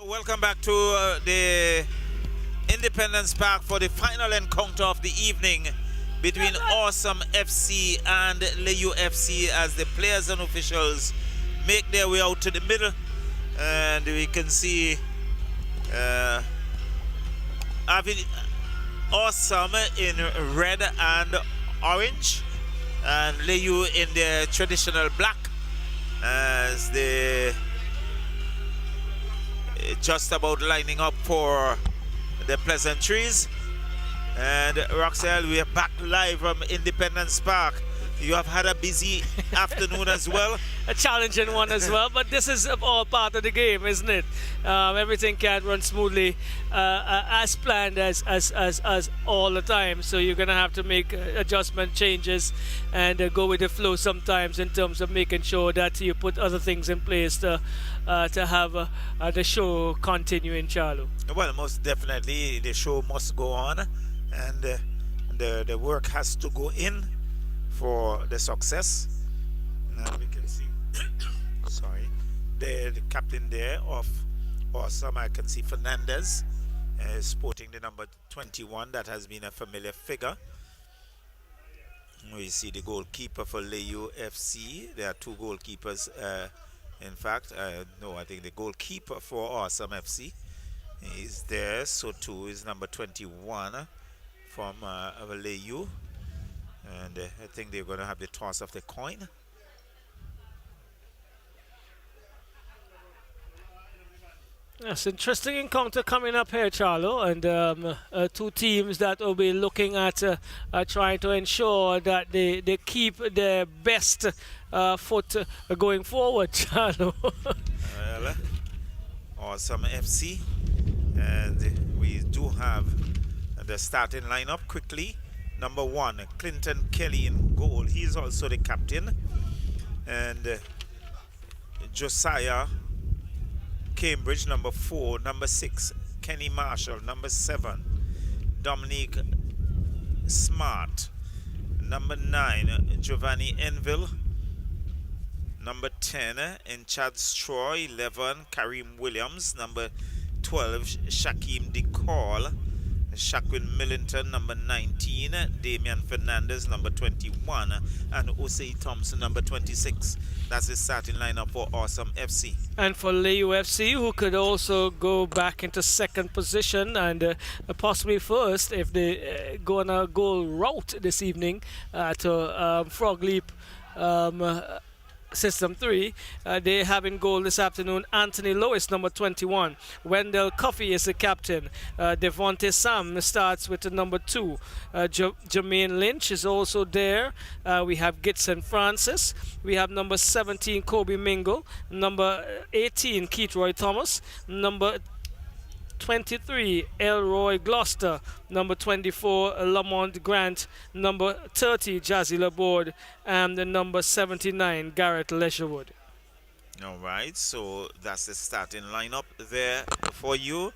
Welcome back to the Independence Park for the final encounter of the evening between Awesome FC and Layou FC as the players and officials make their way out to the middle, and we can see having Awesome in red and orange and Layou in their traditional black as they just about lining up for the pleasantries. And Roxelle, we are back live from Independence Park. You have had a busy afternoon as well. A challenging one as well, but this is all part of the game, isn't it? Everything can't run smoothly as planned as all the time. So you're going to have to make adjustment changes and go with the flow sometimes in terms of making sure that you put other things in place to have the show continue in Charlo. Well, most definitely the show must go on, and the work has to go in for the success. Now we can see sorry, the captain there of Awesome, I can see Fernandez sporting the number 21. That has been a familiar figure. We see the goalkeeper for Layou FC. There are two goalkeepers, in fact. No, I think the goalkeeper for Awesome FC is there. So too is number 21 from Layou. And I think they're going to have the toss of the coin. Yes, interesting encounter coming up here, Charlo, and two teams that will be looking at trying to ensure that they keep their best foot going forward, Charlo. Well, Awesome FC, and we do have the starting lineup quickly. Number 1, Clinton Kelly in goal. He's also the captain. And Josiah Cambridge, number 4. Number 6, Kenny Marshall. Number 7, Dominique Smart. Number 9, Giovanni Enville. Number 10, Chad Straw. 11, Kareem Williams. Number 12, Shaquem DeCall. Shaquin Millington, number 19, Damian Fernandez, number 21, and Osei Thompson, number 26. That's the starting lineup for Awesome FC. And for Layou FC, who could also go back into second position and possibly first if they go on a goal route this evening to Frog Leap System 3. They have in goal this afternoon Anthony Lewis, number 21. Wendell Coffey is the captain. Devontae Sam starts with the number 2. Jermaine Lynch is also there. We have Gitson Francis. We have number 17 Kobe Mingle. Number 18 Keith Roy Thomas. Number 23 Elroy Gloucester, number 24 Lamont Grant, number 30 Jazzy Laborde, and the number 79 Garrett Leisurewood. All right, so that's the starting lineup there for you,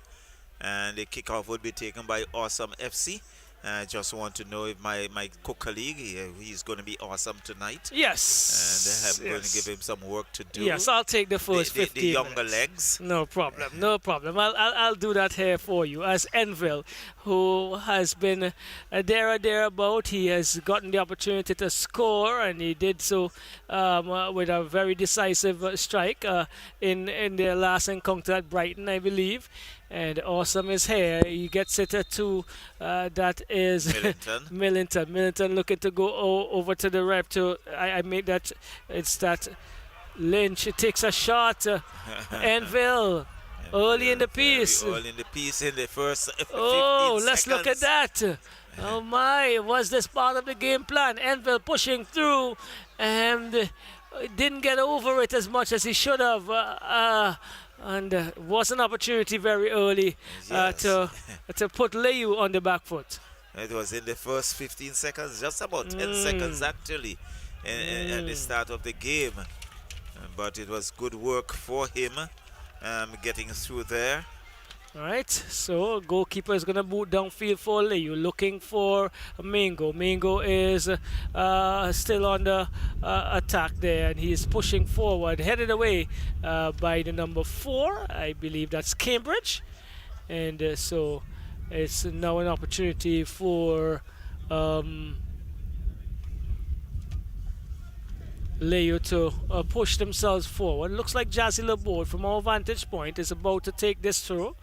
and the kickoff would be taken by Awesome FC. I just want to know if my co-colleague, he's going to be awesome tonight. Yes. And I'm going to give him some work to do. Yes, I'll take the first 15 the younger minutes. legs. No problem, no problem. I'll do that here for you. As Enville, who has been thereabout, he has gotten the opportunity to score, and he did so with a very decisive strike in their last encounter at Brighton, I believe. And Awesome is here. He gets it to that is Millington. Millington looking to go over to the ref to I made that. It's that Lynch takes a shot. Enville early in the piece. Early in the piece in the first 15 let's seconds. look at that. Oh my, was this part of the game plan? Enville pushing through and didn't get over it as much as he should have. And was an opportunity very early to put Layou on the back foot. It was in the first 15 seconds, just about 10 seconds actually, at the start of the game. But it was good work for him getting through there. All right, so goalkeeper is gonna boot downfield for Layou, looking for Mingo. Mingo is still on the attack there, and he's pushing forward, headed away by the number 4. I believe that's Cambridge, and so it's now an opportunity for Layou to push themselves forward. Looks like Jazzy Laborde, from our vantage point, is about to take this through,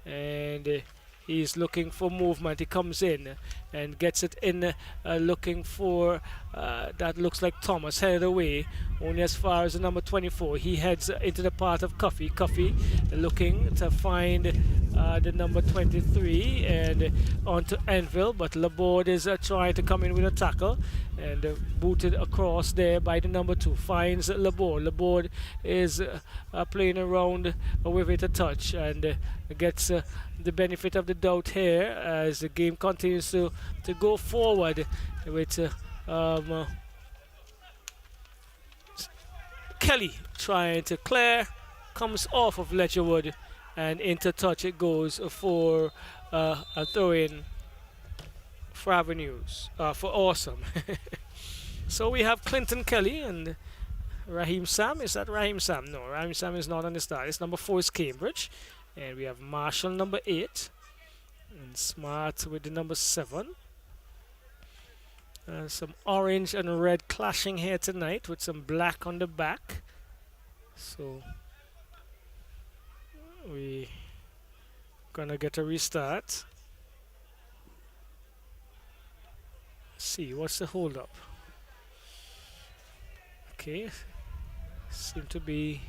and he's looking for movement. He comes in and gets it in, looking for that looks like Thomas, headed away only as far as the number 24. He heads into the part of Cuffy. Cuffy looking to find the number 23 and onto Enville, but Laborde is trying to come in with a tackle and booted across there by the number 2. Finds Laborde. Laborde is playing around with it a touch and gets the benefit of the doubt here as the game continues to go forward with Kelly trying to clear, comes off of Ledgerwood, and into touch it goes for a throw-in for Avenues, for Awesome. So we have Clinton Kelly and Raheem Sam. Is that Raheem Sam? No, Raheem Sam is not on the start. It's number 4 is Cambridge. And we have Marshall number 8. And Smart with the number 7. Some orange and red clashing here tonight with some black on the back. So we gonna get a restart. See what's the hold up. Okay, seem to be.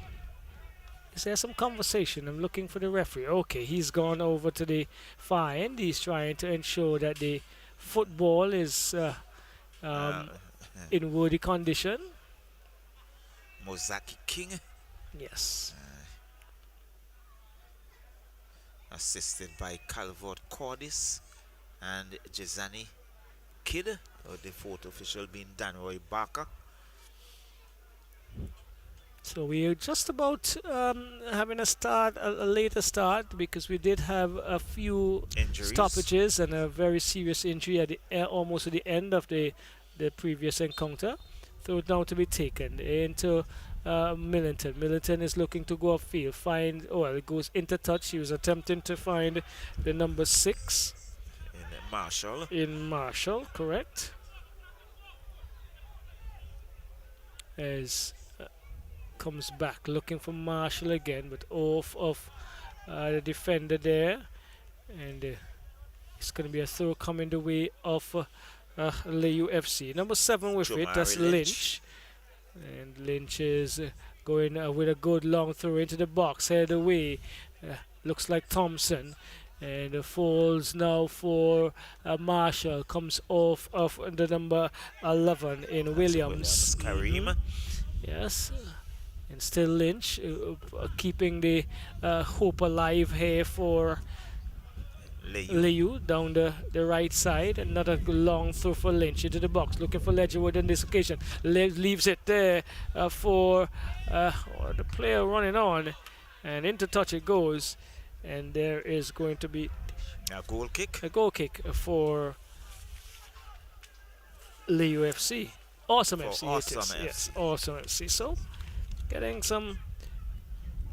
Is there some conversation? I'm looking for the referee. Okay, he's gone over to the far end. He's trying to ensure that the football is in worthy condition. Mozaki King. Yes. Assisted by Calvert Cordis and Jezani Kidd, or the fourth official being Danroy Barker. So we're just about having a later start because we did have a few Injuries. Stoppages and a very serious injury at the almost at the end of the previous encounter. So now to be taken into Millington. Millington is looking to go upfield. It goes into touch. He was attempting to find the number 6 in Marshall, correct. As comes back looking for Marshall again, but off of the defender there, and it's going to be a throw coming the way of Layou FC. Number 7 with Jomari it, that's Lynch. And Lynch is going with a good long throw into the box, head away. Looks like Thompson, and falls now for Marshall. Comes off of the number 11 in Williams. Kareem. Yes. And still Lynch keeping the hope alive here for Layou down the right side. Another long throw for Lynch into the box, looking for Ledgerwood on this occasion. Leaves it there for the player running on, and into touch it goes. And there is going to be a goal kick. A goal kick for Layou FC. Awesome FC. Awesome FC. Yes, Awesome FC. So getting some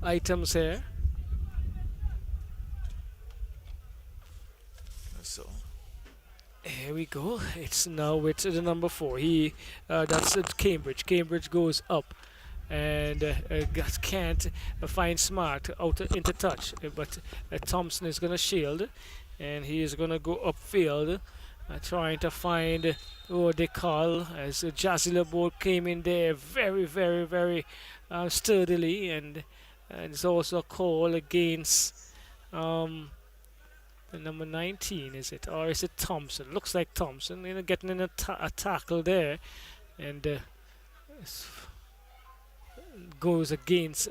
items here. So here we go. It's now with the number 4. That's Cambridge. Cambridge goes up and can't find Smart out into touch, but Thompson is going to shield, and he is going to go upfield, trying to find they call as Jazzy Laborde came in there very, very, very sturdily, and it's also a call against the number 19, is it, or is it Thompson? Looks like Thompson, getting in a tackle there, and goes against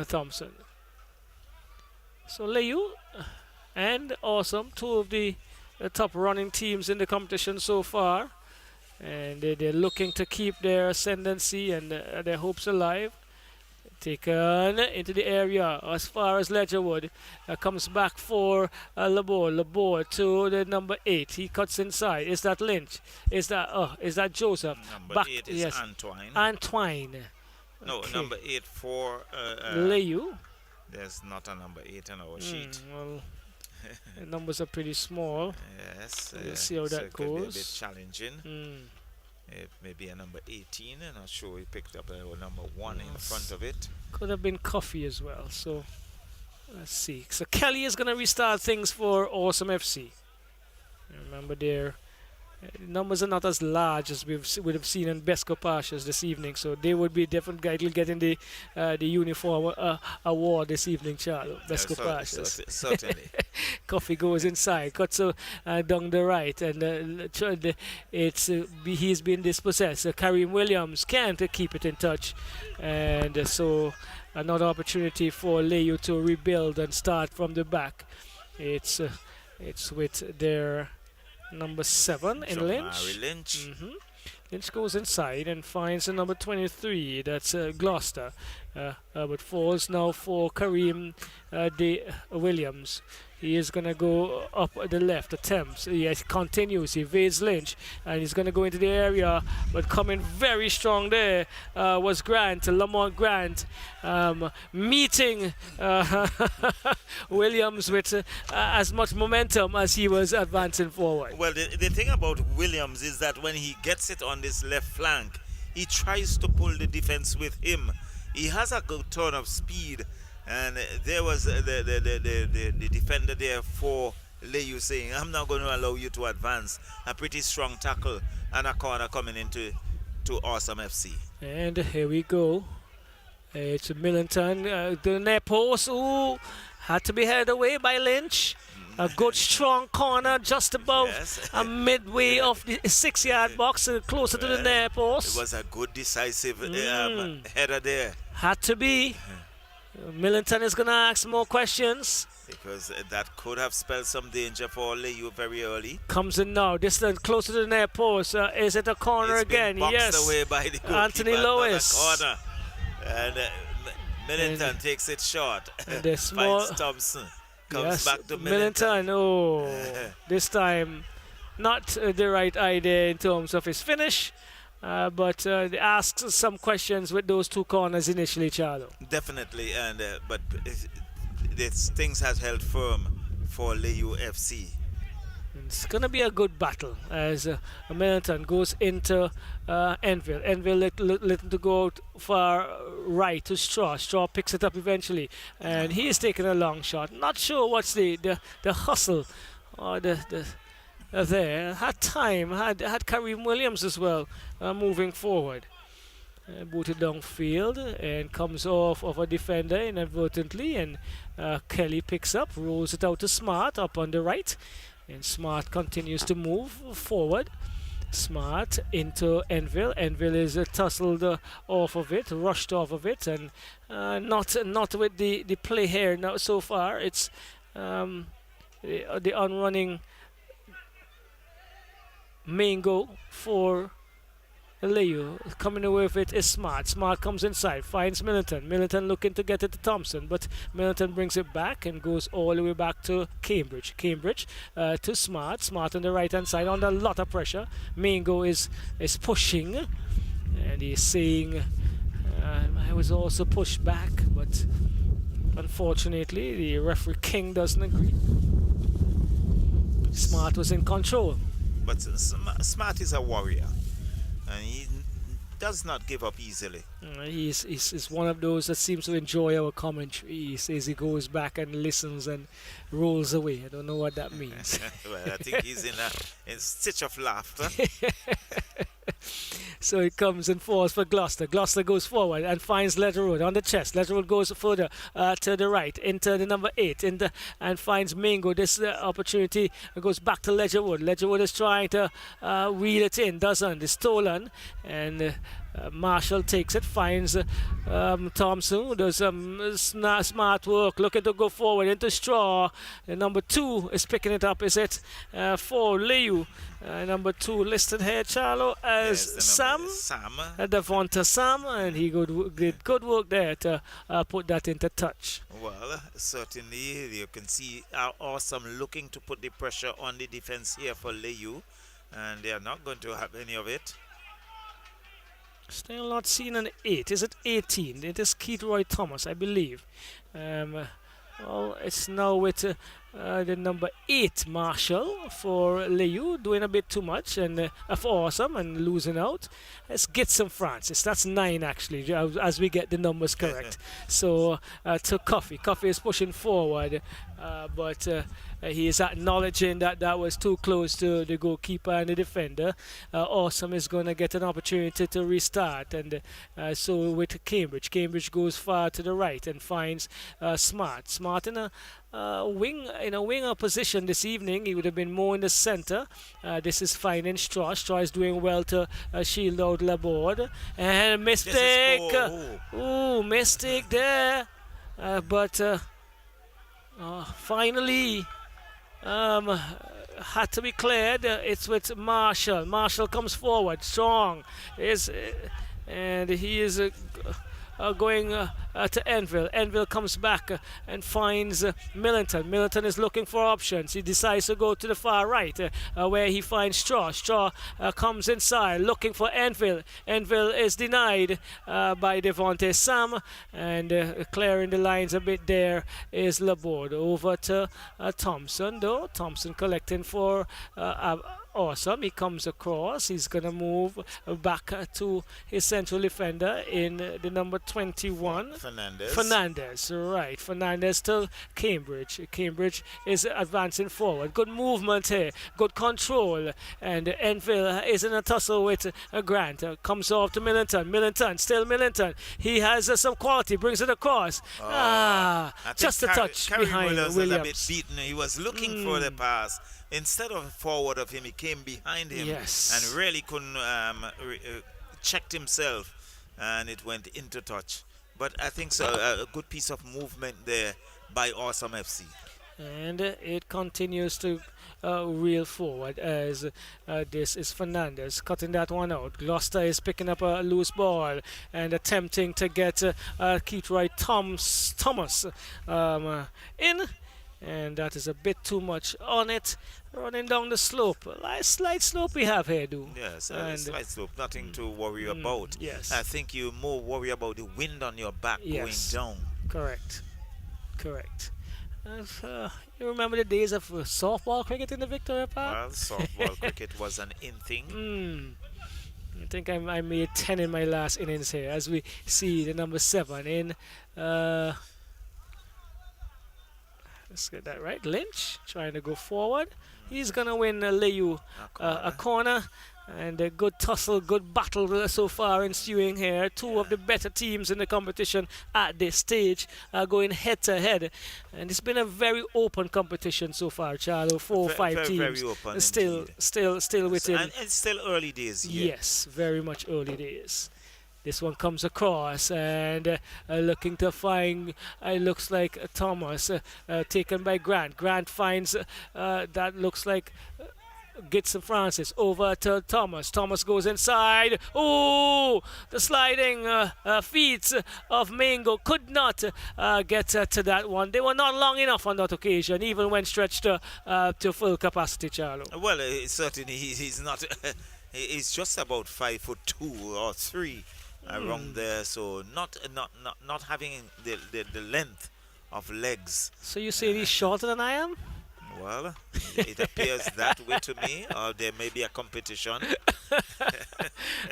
Thompson. So Layou and Awesome, 2 of the top running teams in the competition so far, and they're looking to keep their ascendancy and their hopes alive. Taken into the area as far as Ledgerwood. Comes back for Labor. Labor to the number 8. He cuts inside. Is that Lynch? Is that Joseph? Number Back, 8 is yes. Antoine. Antoine. No, Okay. number 8 for Layou. there's not a number 8 on our sheet. Well, the numbers are pretty small. Yes. We'll see how so that it could be a bit goes. challenging. It may be a number 18. I'm not sure. We picked up a number 1 in front of it. Could have been Coffee as well. So let's see. So Kelly is going to restart things for Awesome FC. Remember their numbers are not as large as would have seen in Besco Pastures this evening, so they would be different guy to getting the uniform award this evening, Charles. Besco Pastures. Certainly. Coffee goes inside, cuts down the right, and he's been dispossessed. Kareem Williams can't keep it in touch, and so another opportunity for Layou to rebuild and start from the back. It's with their number 7 in Lynch. Lynch. Lynch goes inside and finds the number 23. That's Gloucester. But falls now for Kareem Williams. He is going to go up the left, attempts. He continues, he evades Lynch, and he's going to go into the area, but coming very strong there was Lamont Grant, meeting Williams with as much momentum as he was advancing forward. Well, the thing about Williams is that when he gets it on this left flank, he tries to pull the defense with him. He has a good ton of speed. And there was the defender there for Layou saying, I'm not going to allow you to advance. A pretty strong tackle and a corner coming into Awesome FC. And here we go. It's Millington, the near post. Ooh, had to be held away by Lynch. A good strong corner just above midway of the 6-yard box, closer to the near post. It was a good decisive header there. Had to be. Millington is going to ask more questions. Because that could have spelled some danger for Layou very early. Comes in now, distance closer to the near post. Is it a corner again? Been boxed Yes. away by the Anthony Lewis. Corner. And Millington takes it short. And the small Finds Thompson. Comes back to Millington. Oh, this time not the right idea in terms of his finish. But they asked some questions with those two corners initially, Charlo. Definitely, and but things has held firm for Layou FC. It's going to be a good battle as Millington goes into Enville. Enville let him to go out far right to Straw. Straw picks it up eventually, and he is taking a long shot. Not sure what's the hustle or the there. Had time, had Kareem Williams as well moving forward. Booted downfield and comes off of a defender inadvertently, and Kelly picks up, rolls it out to Smart up on the right, and Smart continues to move forward. Smart into Enville. Enville is tussled off of it, rushed off of it, and not with the play here now so far. It's the on-running main goal for Layou. Coming away with it is Smart. Smart comes inside, finds Millington. Millington looking to get it to Thompson, but Millington brings it back and goes all the way back to Cambridge. Cambridge to Smart. Smart on the right hand side under a lot of pressure. Mingo is pushing, and he's saying I was also pushed back, but unfortunately the referee King doesn't agree. Smart was in control. But Smart is a warrior, and he does not give up easily. He's one of those that seems to enjoy our commentary. He says he goes back and listens and rolls away. I don't know what that means. Well, I think he's in a stitch of laughter. So he comes and falls for Gloucester. Gloucester goes forward and finds Letterwood on the chest. Letterwood goes further to the right into the number 8 and finds Mingo. This opportunity goes back to Ledgerwood. Ledgerwood is trying to reel it in, doesn't. It's stolen, and Marshall takes it, finds Thompson, who does some smart work, looking to go forward into Straw. Number 2 is picking it up, is it? For Layou. Number 2 listed here, Charlo, as Sam. Devonta Sam, and he did good work there to put that into touch. Well, certainly you can see how Awesome looking to put the pressure on the defense here for Layou, and they are not going to have any of it. Still not seen an 8. Is it 18? It is Keith Roy Thomas, I believe. Well, it's now with the number 8 Marshall for Layou, doing a bit too much and for Awesome and losing out. Let's get some Francis. That's 9 actually, as we get the numbers correct. So to Coffee. Coffee is pushing forward, but he is acknowledging that that was too close to the goalkeeper and the defender. Awesome is going to get an opportunity to restart, and so with Cambridge. Cambridge goes far to the right and finds Smart. Smart in a winger position this evening. He would have been more in the center. This is finding Straw. Straw is doing well to shield out Laborde. And a mistake. Ooh, mistake there. But finally had to be cleared. It's with Marshall. Marshall comes forward, strong. And he is going to Enville. Enville comes back and finds Millington. Millington is looking for options. He decides to go to the far right where he finds Straw. Straw comes inside looking for Enville. Enville is denied by Devontae Sam, and clearing the lines a bit there is Laborde. Over to Thompson though. Thompson collecting for Awesome. He comes across. He's going to move back to his central defender in the number 21. Fernandez. Right. Fernandez to Cambridge. Cambridge is advancing forward. Good movement here. Good control. And Enville is in a tussle with Grant. Comes off to Millington. Still Millington. He has some quality. Brings it across. Just a touch behind Williams. A bit beaten. He was looking for the pass. Instead of forward of him, he came behind him and really couldn't checked himself, and it went into touch. But I think so, a good piece of movement there by Awesome FC. And it continues to reel forward as this is Fernandez cutting that one out. Gloucester is picking up a loose ball and attempting to get Keith Wright Thomas in. And that is a bit too much on it. Running down the slope. A slight slope we have here, dude. Yes, a slight slope. Nothing to worry about. Yes. I think you more worry about the wind on your back going down. Correct. You remember the days of softball cricket in the Victoria Park? Well, softball cricket was an in thing. I think I made 10 in my last innings here as we see the number 7 in... let's get that right. Lynch trying to go forward. He's going to win Layou a corner. And a good tussle, good battle so far ensuing here. Two of the better teams in the competition at this stage are going head to head. And it's been a very open competition so far, Charlo. 4 or 5 teams. Very open. Still within. And it's still early days here. Yes, very much early days. This one comes across and looking to find, looks like Thomas, taken by Grant. Grant finds that looks like Gitson Francis over to Thomas. Thomas goes inside. Oh, the sliding feet of Mango could not get to that one. They were not long enough on that occasion, even when stretched to full capacity, Charlo. Well, certainly he's not. He's just about 5'2" or 3. Around there, so not having the length of legs. So you say he's shorter than I am? Well, it appears that way to me, or there may be a competition.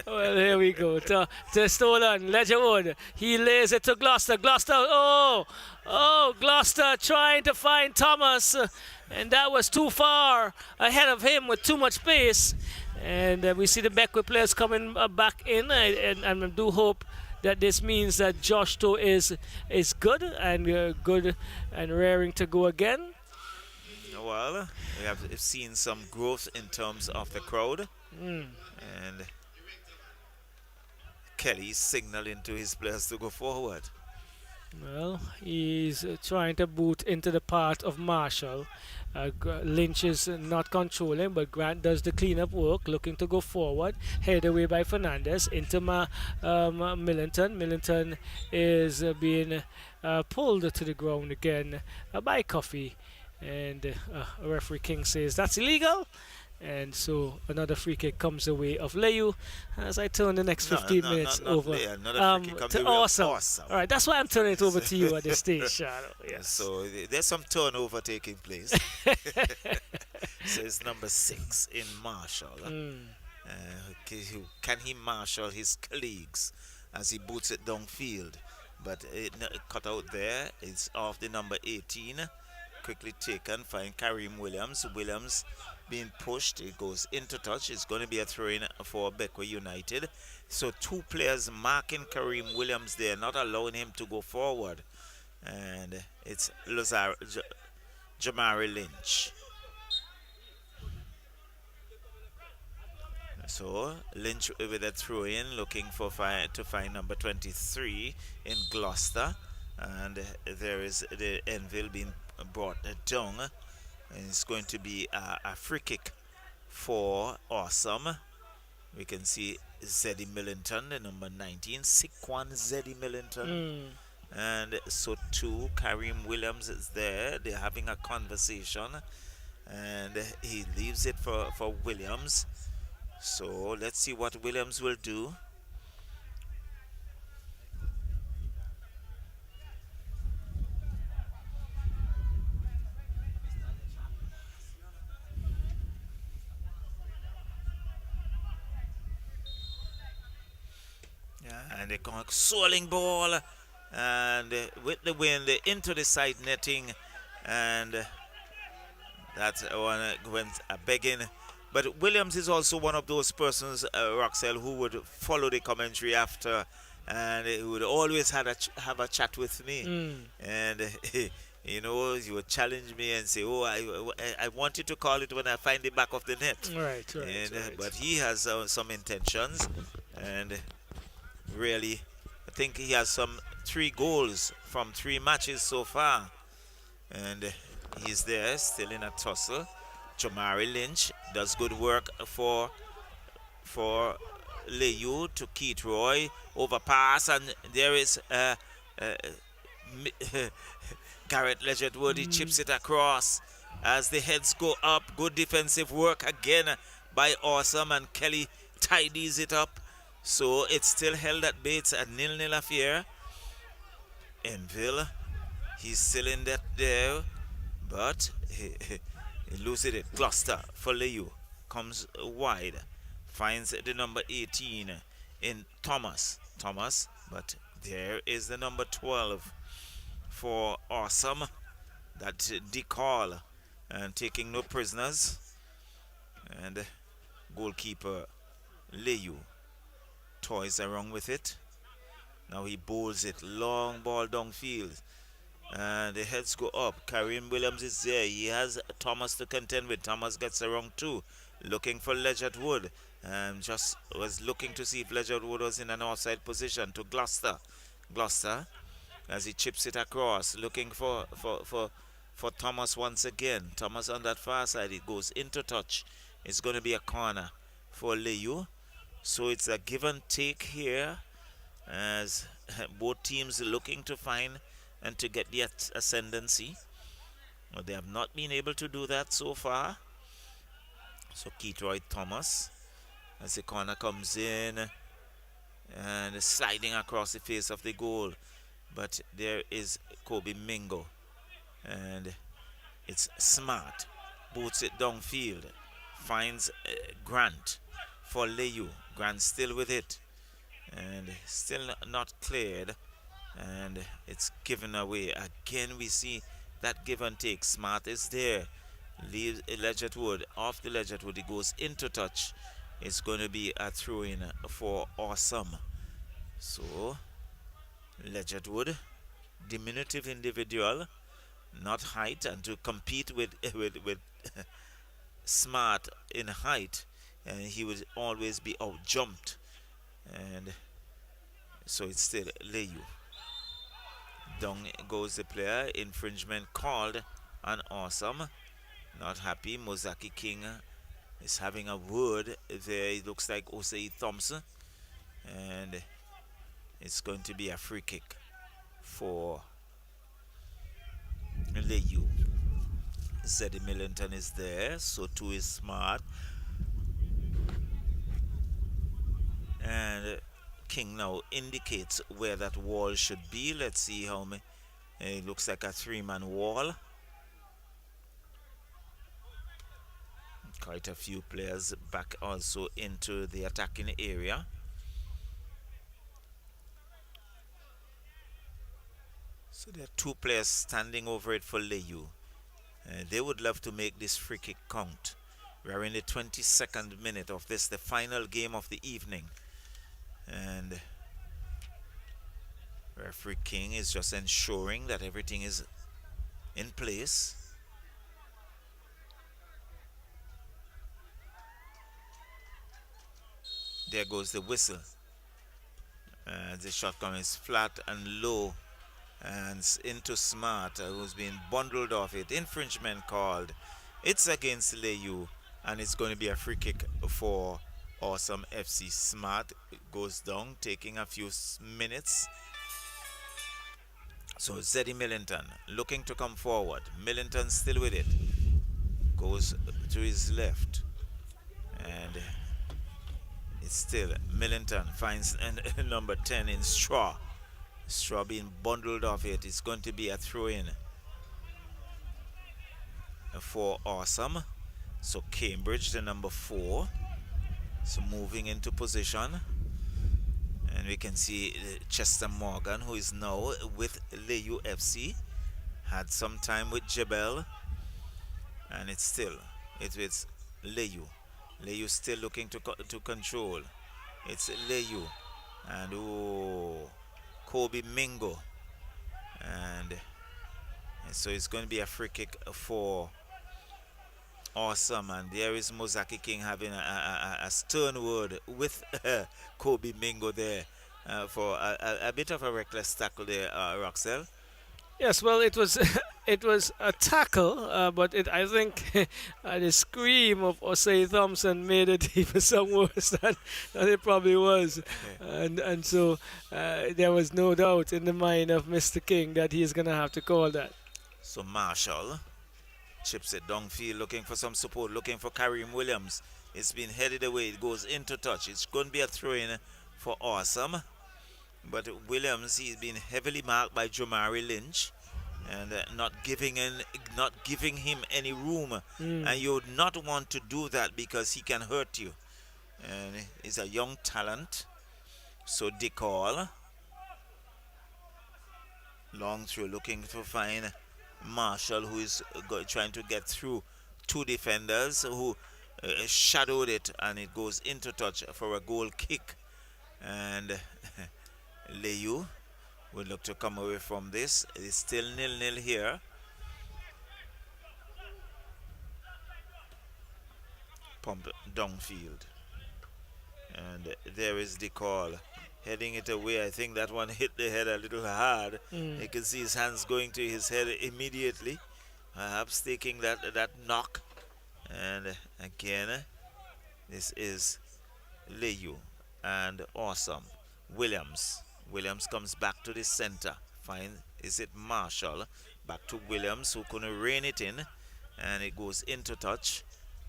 Well, here we go. To Stolen, Ledgerwood. He lays it to Gloucester. Gloucester, Gloucester trying to find Thomas. And that was too far ahead of him with too much space. And we see the Beckwith players coming back in, and I do hope that this means that Josh Toe is good and raring to go again. Well, we have seen some growth in terms of the crowd, and Kelly signaling to his players to go forward. Well, he's trying to boot into the path of Marshall. Lynch is not controlling, but Grant does the cleanup work, looking to go forward. Headed away by Fernandez into Millington. Millington is being pulled to the ground again by Coffee. And referee King says that's illegal. And so another free kick comes away of Layou as I turn the next 15 minutes not over another free kick comes to away of Awesome. Awesome. All right, that's why I'm turning it over to you at this stage, Shadow. Yes. So there's some turnover taking place. So it's number 6 in Marshall. Can he marshal his colleagues as he boots it downfield? But cut out there. It's off the number 18. Quickly taken. Find Kareem Williams. Williams being pushed. It goes into touch. It's going to be a throw-in for Beckwith United. So 2 players marking Kareem Williams there, not allowing him to go forward. And it's Jamari Lynch. So Lynch with a throw-in, looking to find number 23 in Gloucester, and there is the Enville being brought down, and it's going to be a free kick for Awesome. We can see Zeddy Millington, the number 19, Sikwan Zeddy Millington, and so too Kareem Williams is there. They're having a conversation, and he leaves it for Williams. So let's see what Williams will do. And they come soaring ball, and with the wind into the side netting, and that's one went begging. But Williams is also one of those persons, Roxelle, who would follow the commentary after, and he would always have a chat with me. And you know, he would challenge me and say, "Oh, I want you to call it when I find the back of the net." Right. But he has some intentions, and really, I think he has 3 goals from 3 matches so far, and he's there still in a tussle. Jamari Lynch does good work for Layou to Keith Roy, overpass, and there is Garrett Ledgerwood. He chips it across as the heads go up. Good defensive work again by Awesome, and Kelly tidies it up. So it's still held at bay. It's a 0-0 affair. Enville, he's still in that there, but he loses it. Gloucester for Layou. Comes wide. Finds the number 18 in Thomas, but there is the number 12 for Awesome. That decall, and taking no prisoners. And goalkeeper Layou toys around with it. Now he bowls it. Long ball downfield. And the heads go up. Kareem Williams is there. He has Thomas to contend with. Thomas gets around too. Looking for Ledgerwood. Just was looking to see if Ledgerwood was in an outside position to Gloucester. Gloucester, as he chips it across, looking for Thomas once again. Thomas on that far side. It goes into touch. It's going to be a corner for Layou. So it's a give and take here, as both teams looking to find and to get the ascendancy. But they have not been able to do that so far. So Keatroy Thomas, as the corner comes in and sliding across the face of the goal. But there is Kobe Mingo, and it's Smart. Boots it downfield. Finds Grant for Layou. Grant still with it, and still not cleared, and it's given away. Again, we see that give and take. Smart is there. Leaves Ledgerwood. Off the Ledgerwood, it goes into touch. It's going to be a throw-in for Awesome. So, Ledgerwood, diminutive individual, not height, and to compete with Smart in height, and he would always be out jumped. And So it's still Layou. Down goes the player. Infringement called on Awesome. Not happy. Mozaki King is having a word there. It looks like Osei Thompson. And it's going to be a free kick for Layou. Zeddy Millington is there. So too is Smart. And King now indicates where that wall should be. Let's see how many. It looks like a three-man wall. Quite a few players back also into the attacking area. So there are two players standing over it for Layou. They would love to make this free kick count. We are in the 22nd minute of this, the final game of the evening. And referee King is just ensuring that everything is in place. There goes the whistle. The shot comes flat and low and into Smart, who's been bundled off it. Infringement called. It's against Layou, and it's going to be a free kick for Awesome FC. Smart goes down, taking a few minutes. So Zeddy Millington looking to come forward. Millington still with it. Goes to his left. And it's still Millington finds number 10 in Straw. Straw being bundled off it. It's going to be a throw-in for Awesome. So Cambridge, the number 4. So moving into position. And we can see Chester Morgan, who is now with Layou FC. Had some time with Jebel. And it's Layou. Layou still looking to control. It's Layou. And Kobe Mingo. And so it's going to be a free kick for Awesome. And there is Mozaki King having a stern word with Kobe Mingo there for a bit of a reckless tackle there, Roxelle. Yes, well, it was it was a tackle, but I think the scream of Osei Thompson made it even some worse than it probably was, and so there was no doubt in the mind of Mr. King that he's gonna have to call that. So Marshall chips it downfield, looking for some support, looking for Kareem Williams. It's been headed away. It goes into touch. It's going to be a throw-in for Awesome. But Williams, he's been heavily marked by Jomari Lynch, and not giving him any room. And you would not want to do that because he can hurt you. And he's a young talent. So Decall, long through, looking to find Marshall, who is trying to get through two defenders who shadowed it, and it goes into touch for a goal kick. And Layou will look to come away from this. It's still 0-0 here. Pump downfield. And there is the call. Heading it away. I think that one hit the head a little hard. You can see his hands going to his head immediately. Perhaps taking that knock. And again, this is Layou and Awesome. Williams comes back to the center. Is it Marshall? Back to Williams, who couldn't rein it in. And it goes into touch.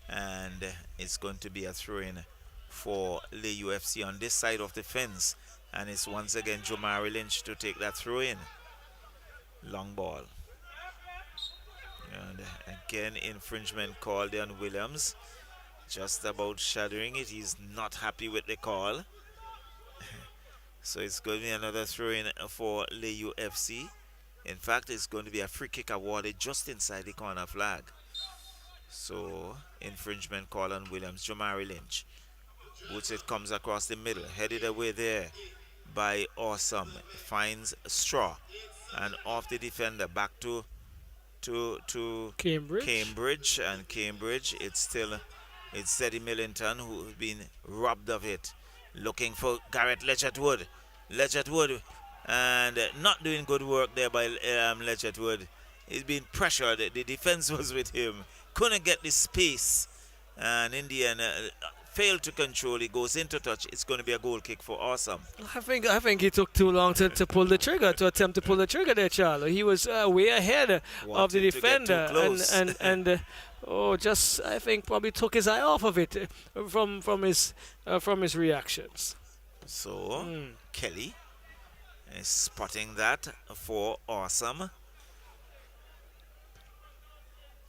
And it's going to be a throw-in for Layou FC on this side of the fence. And it's once again Jomari Lynch to take that throw-in. Long ball. And again, infringement called on Williams. Just about shadowing it. He's not happy with the call. So it's going to be another throw-in for Layou FC. In fact, it's going to be a free kick awarded just inside the corner flag. So, infringement call on Williams. Jomari Lynch. Boots it, comes across the middle. Headed away there by Awesome. Finds Straw. And off the defender. Back to Cambridge. And Cambridge, it's Zeddy Millington who's been robbed of it. Looking for Garrett Ledgerwood. Ledgett Wood, and not doing good work there by Ledgett Wood. He's been pressured. The defense was with him. Couldn't get the space. And in the end, failed to control. He goes into touch. It's going to be a goal kick for Awesome. I think he took too long to pull the trigger, to attempt to pull the trigger there, Charlie. He was way ahead of the Wanted to get too defender, close. and just I think probably took his eye off of it from his reactions. So, Kelly is spotting that for Awesome.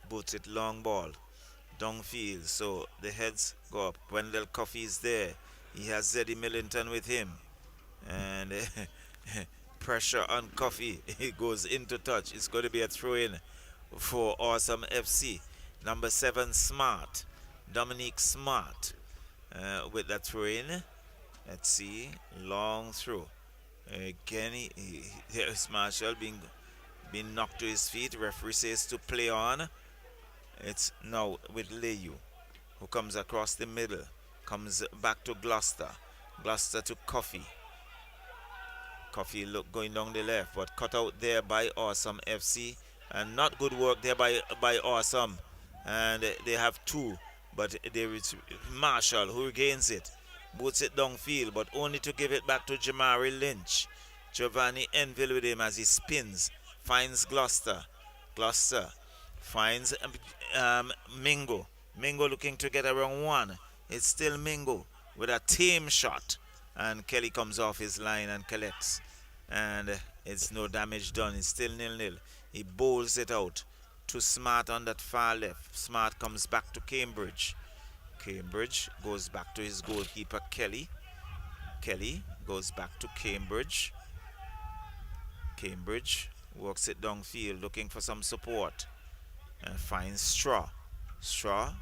Boots it long ball. Downfield. So the heads go up. Wendell Coffey is there. He has Zeddy Millington with him. And pressure on Coffey. He goes into touch. It's going to be a throw in for Awesome FC. Number 7, Smart. Dominique Smart with that throw in. Let's see. Long throw. Again, there's Marshall being knocked to his feet. Referee says to play on. It's now with Layou, who comes across the middle. Comes back to Gloucester. Gloucester to Coffey. Coffey going down the left, but cut out there by Awesome FC. And not good work there by Awesome. And they have 2, but there is Marshall who regains it. Boots it downfield, but only to give it back to Jamari Lynch. Giovanni Enville with him as he spins. Finds Gloucester. Gloucester finds Mingo. Mingo looking to get around 1. It's still Mingo with a tame shot. And Kelly comes off his line and collects. And it's no damage done. It's still 0-0. He bowls it out to Smart on that far left. Smart comes back to Cambridge. Cambridge goes back to his goalkeeper, Kelly. Kelly goes back to Cambridge. Cambridge works it downfield looking for some support. And finds Straw. Straw.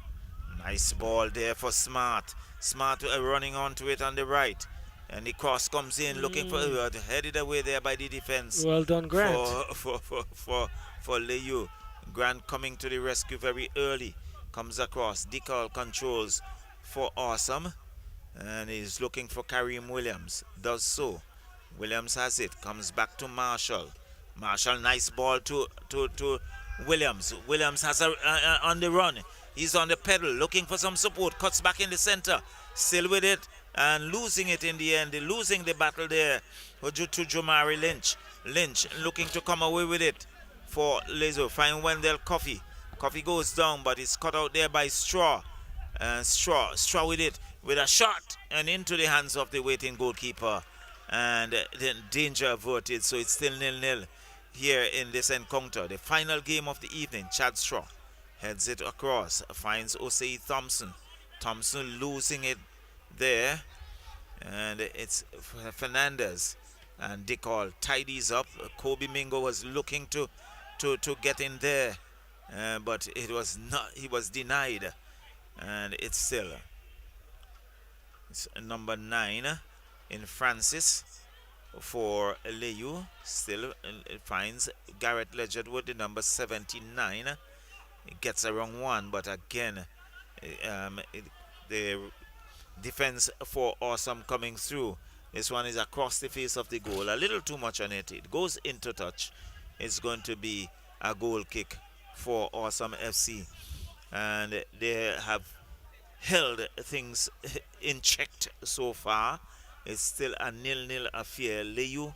Nice ball there for Smart. Smart running onto it on the right. And the cross comes in looking for headed away there by the defense. Well done, Grant. For Layou. Grant coming to the rescue very early. Comes across. Decal controls for Awesome. And he's looking for Kareem Williams. Does so. Williams has it. Comes back to Marshall. Marshall, nice ball to Williams. Williams has on the run. He's on the pedal looking for some support. Cuts back in the center. Still with it. And losing it in the end. Losing the battle there to Jamari Lynch. Lynch looking to come away with it for Layou. Find Wendell Coffey. Coffey goes down, but it's cut out there by Straw. And Straw with it. With a shot. And into the hands of the waiting goalkeeper. And then danger averted. So it's still 0-0 here in this encounter. The final game of the evening. Chad Straw heads it across. Finds Osei Thompson. Thompson losing it there. And it's Fernandez. And Decal tidies up. Kobe Mingo was looking to get in there. But it was not. He was denied. And it's still. It's number 9 in Francis for Layou. Still finds Garrett Ledgerwood, the number 79. It gets around 1, but again, the defense for Awesome coming through. This one is across the face of the goal. A little too much on it. It goes into touch. It's going to be a goal kick for Awesome FC. And they have held things in check so far. It's still a 0-0 affair. Layou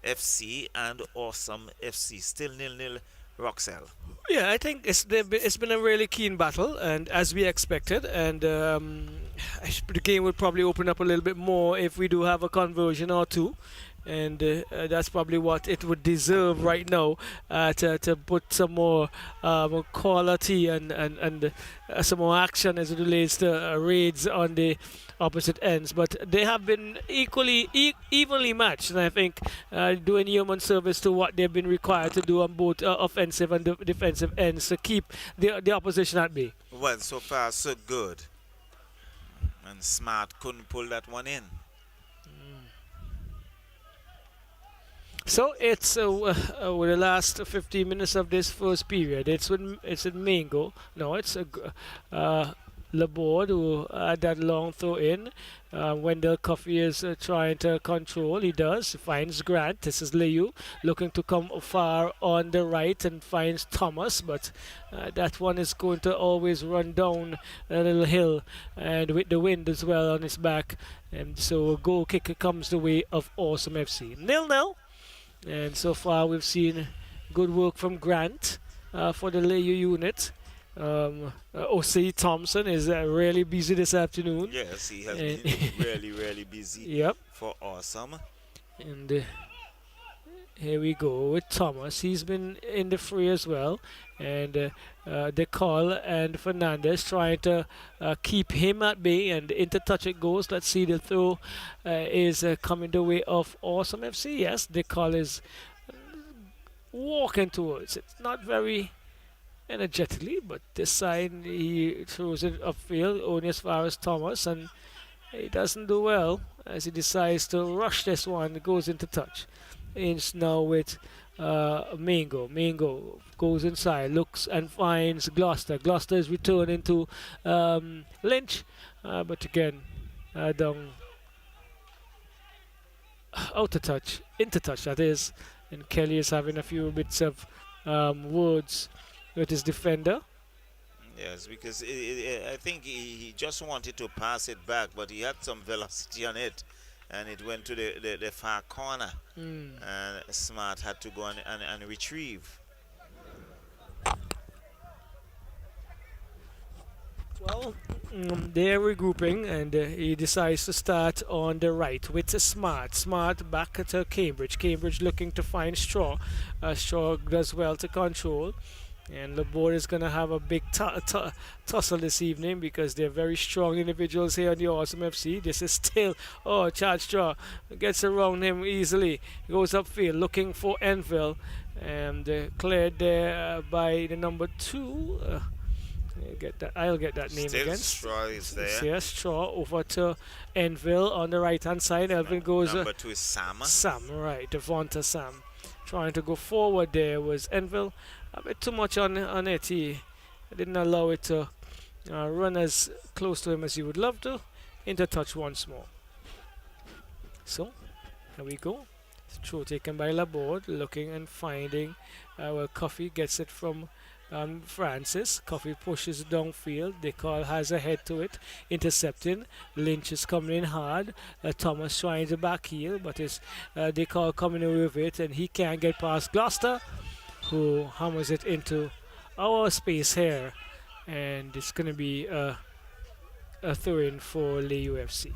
FC and Awesome FC. Still 0-0 Roxelle. Yeah, I think it's been a really keen battle, and as we expected, and the game would probably open up a little bit more if we do have a conversion or two. And that's probably what it would deserve right now, to put some more quality and some more action as it relates to raids on the opposite ends. But they have been evenly matched, and I think doing human service to what they've been required to do on both offensive and defensive ends to keep the opposition at bay. Well, so far so good. And Smart couldn't pull that one in. So it's with the last 15 minutes of this first period. It's with Mingo. No, it's Laborde, who had that long throw in. Wendell Coffey is trying to control. He does. He finds Grant. This is Layou looking to come far on the right and finds Thomas, but that one is going to always run down a little hill and with the wind as well on his back. And so a goal kicker comes the way of Awesome FC. 0-0. And so far we've seen good work from Grant for the Layou unit. O.C. Thompson is really busy this afternoon. Yes, he has been really, really busy. Yep. For Awesome. And here we go with Thomas. He's been in the fray as well. And DeCall and Fernandez trying to keep him at bay. And into touch it goes. Let's see, the throw is coming the way of Awesome FC. Yes, DeCall is walking towards it. Not very energetically, but this side he throws it upfield only as far as Thomas, and he doesn't do well as he decides to rush this one. It goes into touch. Inch now with Mingo. Mingo goes inside, looks and finds Gloucester. Gloucester is returning to Lynch, but again down out of touch, into touch that is, and Kelly is having a few bits of words with his defender. Yes, because I think he just wanted to pass it back, but he had some velocity on it, and it went to the far corner. And Smart had to go and retrieve. Well, they're regrouping, and he decides to start on the right with Smart. Smart back to Cambridge. Cambridge looking to find Straw. Straw does well to control. And Laborde is going to have a big tussle this evening because they're very strong individuals here on the Awesome FC. This is still, Chad Straw gets around him easily. Goes upfield looking for Enville. And cleared there by the number 2. I'll get that name Still again. Straw is there. Yes, Straw over to Enville on the right hand side. Elvin goes. Number 2 is Sam. Sam, right. Devonta Sam. Trying to go forward there was Enville. A bit too much on it. He didn't allow it to run as close to him as he would love to. Into touch once more. So, here we go. Throw taken by Laborde. Looking and finding. Coffey gets it from Francis. Coffey pushes downfield. DeCall has a head to it. Intercepting. Lynch is coming in hard. Thomas trying to back heel, but it's DeCall coming away with it, and he can't get past Gloucester, who hammers it into our space here. And it's going to be a throw-in for Layou FC.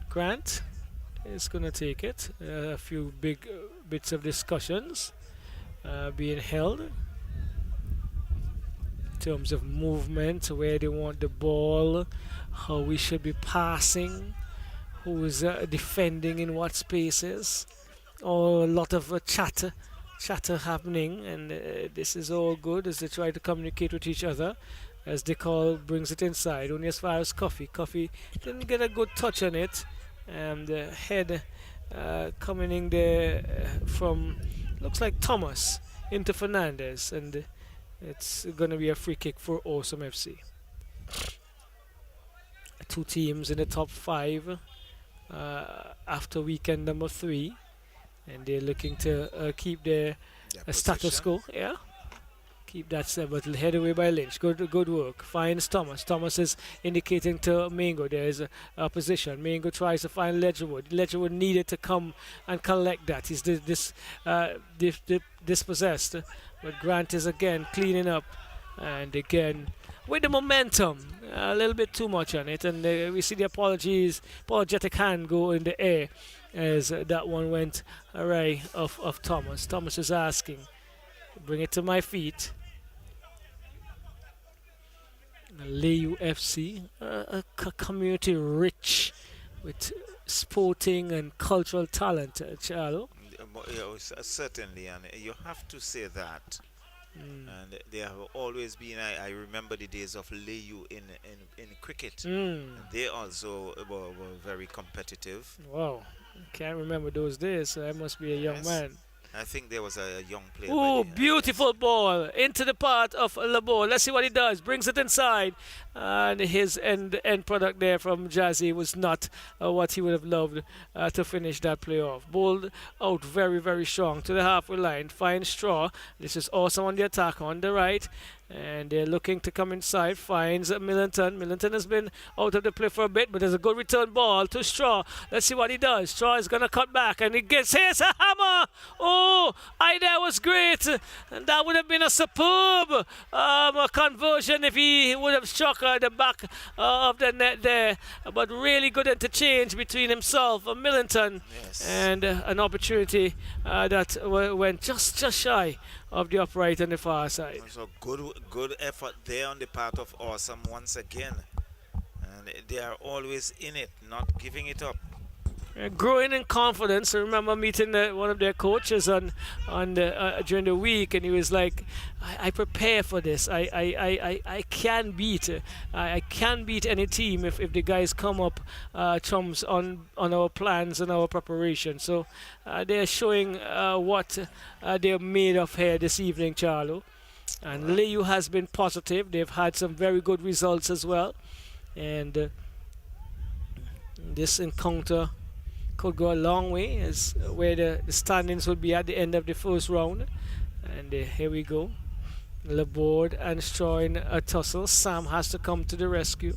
Grant is going to take it. A few big bits of discussions being held in terms of movement, where they want the ball, how we should be passing, who is defending in what spaces. A lot of chatter happening, and this is all good as they try to communicate with each other as DeCall brings it inside, only as far as Coffey. Coffey didn't get a good touch on it, and the head coming in there from, looks like Thomas, into Fernandez, and it's going to be a free kick for Awesome FC. 2 teams in the top 5 after weekend number 3, and they're looking to keep their status quo. Yeah, keep that set, but head away by Lynch. Good work. Finds Thomas. Thomas is indicating to Mingo there is a position. Mingo tries to find Ledgerwood. Ledgerwood needed to come and collect that. He's dispossessed, but Grant is again cleaning up, and again with the momentum, a little bit too much on it, and we see the apologetic hand go in the air as that one went awry of Thomas. Thomas is asking, bring it to my feet. Layou FC, a community rich with sporting and cultural talent, Charlo. Certainly, and you have to say that. And they have always been, I remember the days of Layou in cricket. They also were very competitive. Wow, can't remember those days, so I must be a young man. I think there was a young player. Ooh, beautiful ball into the part of Labor. Let's see what he does. Brings it inside. And his end product there from Jazzy was not what he would have loved to finish that play off. Bowled out very, very strong to the halfway line. Finds Straw. This is awesome on the attack on the right. And they're looking to come inside. Finds Millington. Millington has been out of the play for a bit, but there's a good return ball to Straw. Let's see what he does. Straw is going to cut back, and he gets here's a hammer. Oh, that was great. And that would have been a superb conversion if he would have struck the back of the net there. But really good interchange between himself and Millington. Yes. And an opportunity that went just shy of the upright on the far side. So good effort there on the part of Awesome once again. And they are always in it, not giving it up. Growing in confidence. I remember meeting one of their coaches on during the week, and he was like, "I prepare for this. I can beat. I can beat any team if the guys come up chums on our plans and our preparation." So they're showing what they're made of here this evening, Charlo. And Layou has been positive. They've had some very good results as well, and this encounter could go a long way, as where the standings would be at the end of the first round. And here we go. Laborde and Straw in a tussle. Sam has to come to the rescue.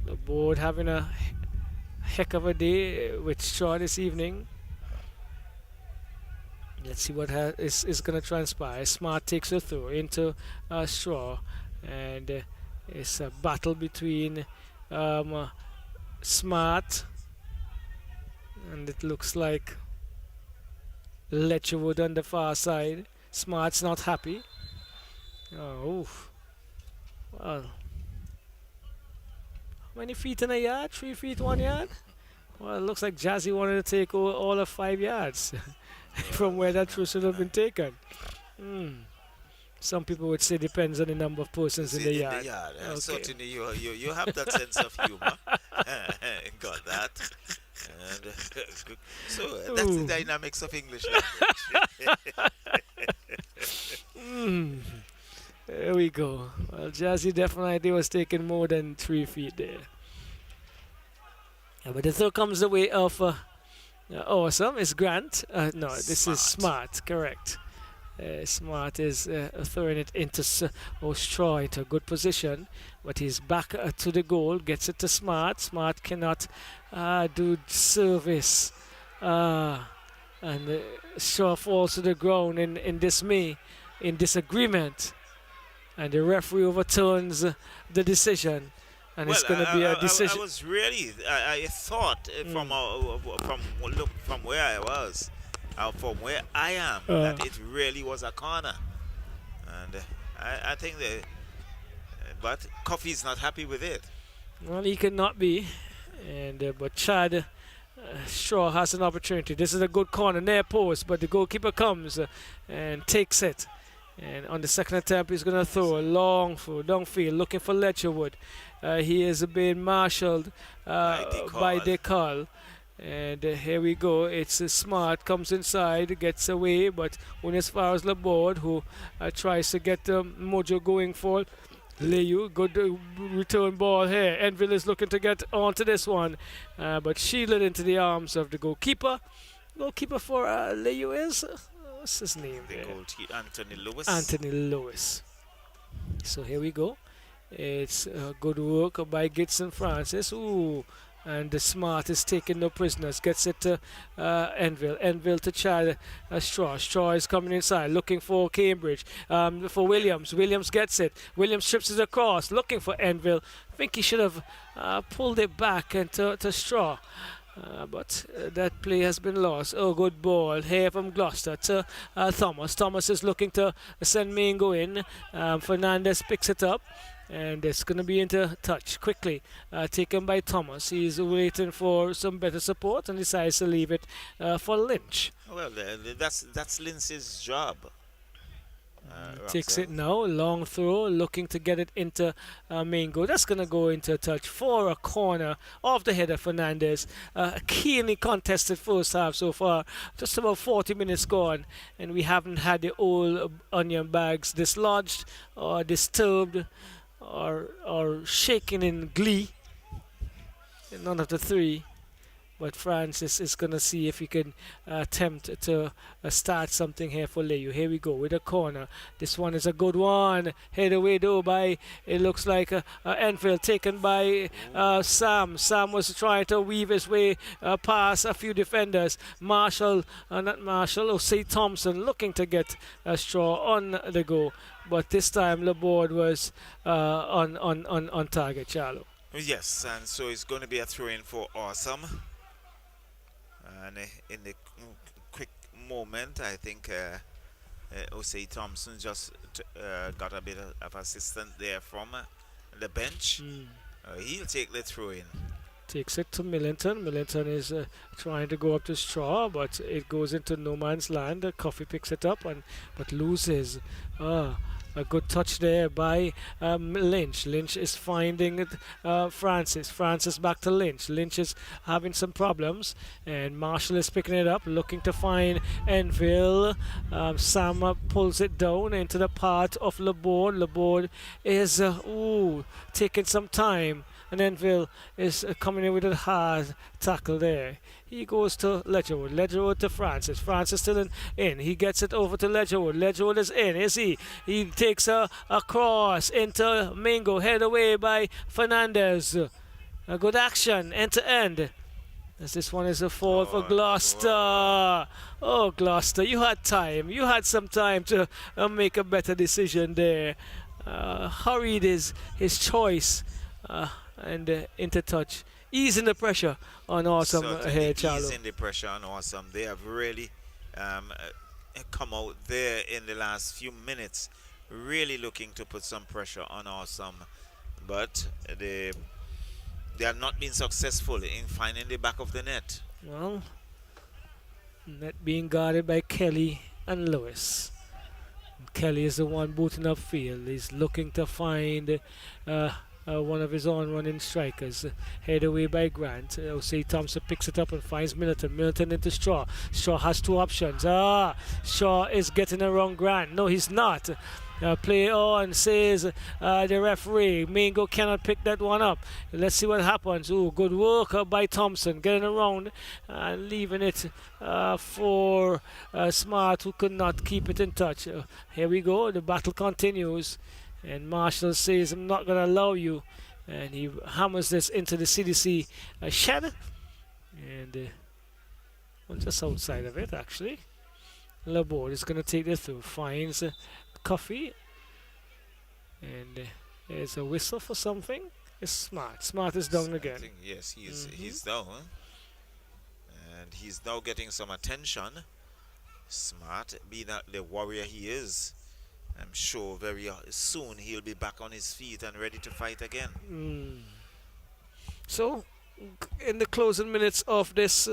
Laborde having a heck of a day with Straw this evening. Let's see what is going to transpire. Smart takes the throw into Straw, and it's a battle between Smart, and it looks like Letcherwood on the far side. Smart's not happy. Oh, oof. Well, how many feet in a yard? 3 feet, 1 yard? Well, it looks like Jazzy wanted to take all of 5 yards from where that throw should have been taken. Some people would say depends on the number of persons in the yard. Okay. Certainly you have that sense of humor. Got that. And, so that's the dynamics of English language. There we go. Well, Jazzy definitely was taking more than 3 feet there. Yeah, but the throw comes the way of Awesome. It's Grant. No, this is Smart. Correct. Smart is throwing it into Straw into a good position, but he's back to the goal, gets it to Smart. Smart cannot do service, and Straw falls to the ground in dismay, in disagreement, and the referee overturns the decision, and it's going to be a decision. I was really, I thought from where I was. From where I am, that it really was a corner, and I think that, but Coffee's not happy with it. Well, he cannot be, and but Chad Straw has an opportunity. This is a good corner near post, but the goalkeeper comes and takes it, and on the second attempt he's going to throw a long throw downfield looking for Letcherwood. He is being marshalled by Decal. And here we go. It's Smart, comes inside, gets away, but only as far as Laborde, who tries to get Mojo going for Layou. Good return ball here. Enville is looking to get onto this one, but shielded into the arms of the goalkeeper. Goalkeeper for Layou is, what's his name? The goalkeeper, Anthony Lewis. Anthony Lewis. So here we go. It's good work by Gitson Francis. Ooh. And the Smart is taking no prisoners. Gets it to Enville. Enville to Chad Straw. Straw is coming inside, looking for Cambridge. For Williams. Williams gets it. Williams trips it across, looking for Enville. I think he should have pulled it back into to Straw. But that play has been lost. Oh, good ball here from Gloucester to Thomas. Thomas is looking to send Mingo in. Fernandez picks it up. And it's going to be into touch quickly, taken by Thomas. He's waiting for some better support and decides to leave it for Lynch. Well, that's Lynch's job. Takes it Roxelle. now, long throw, looking to get it into main goal. That's going to go into a touch for a corner off the header, Fernandez. A keenly contested first half so far. Just about 40 minutes gone, and we haven't had the old onion bags dislodged or disturbed or shaken in glee. None of the three. But Francis is going to see if he can attempt to start something here for Layou. Here we go with a corner. This one is a good one. Head away though by, it looks like Enfield taken by Sam. Sam was trying to weave his way past a few defenders. Not Marshall, Osei Thompson looking to get a straw on the go. But this time Laborde was on target, Charlo. Yes, and so it's going to be a throw-in for Awesome. And in the quick moment, I think Osei Thompson just got a bit of assistance there from the bench. He'll take the throw-in. Takes it to Millington. Millington is trying to go up to Straw, but it goes into no man's land. Coffee picks it up but loses. A good touch there by Lynch. Lynch is finding it, Francis. Francis back to Lynch. Lynch is having some problems, and Marshall is picking it up, looking to find Enfield. Sam pulls it down into the part of Laborde. Laborde is taking some time, and Enfield is coming in with a hard tackle there. He goes to Ledgerwood. Ledgerwood to Francis. Francis still in. He gets it over to Ledgerwood. Ledgerwood is in, is he? He takes a cross into Mingo. Head away by Fernandez. A good action, end to end. As this one is a fall for Gloucester. Oh, Gloucester, you had time. You had some time to make a better decision there. Hurried his choice and into touch. Easing the pressure on Awesome here, Charlo. Easing the pressure on Awesome. They have really come out there in the last few minutes, really looking to put some pressure on Awesome. But they have not been successful in finding the back of the net. Well, net being guarded by Kelly and Lewis. Kelly is the one booting up field. He's looking to find one of his own running strikers. Head away by Grant. Osei Thompson picks it up and finds Milton. Milton into Straw. Straw has two options. Shaw is getting around Grant. No, he's not. Play on, says the referee. Mingo cannot pick that one up. Let's see what happens. Ooh, good work by Thompson. Getting around and leaving it for Smart, who could not keep it in touch. Here we go. The battle continues. And Marshall says, I'm not going to allow you. And he hammers this into the CDC shed. And just outside of it, actually. Laborde is going to take this through. Finds Coffee. And there's a whistle for something. It's Smart. Smart is down again. Yes, he's down. And he's now getting some attention. Smart, being the warrior he is. I'm sure very soon he'll be back on his feet and ready to fight again. So, in the closing minutes of this,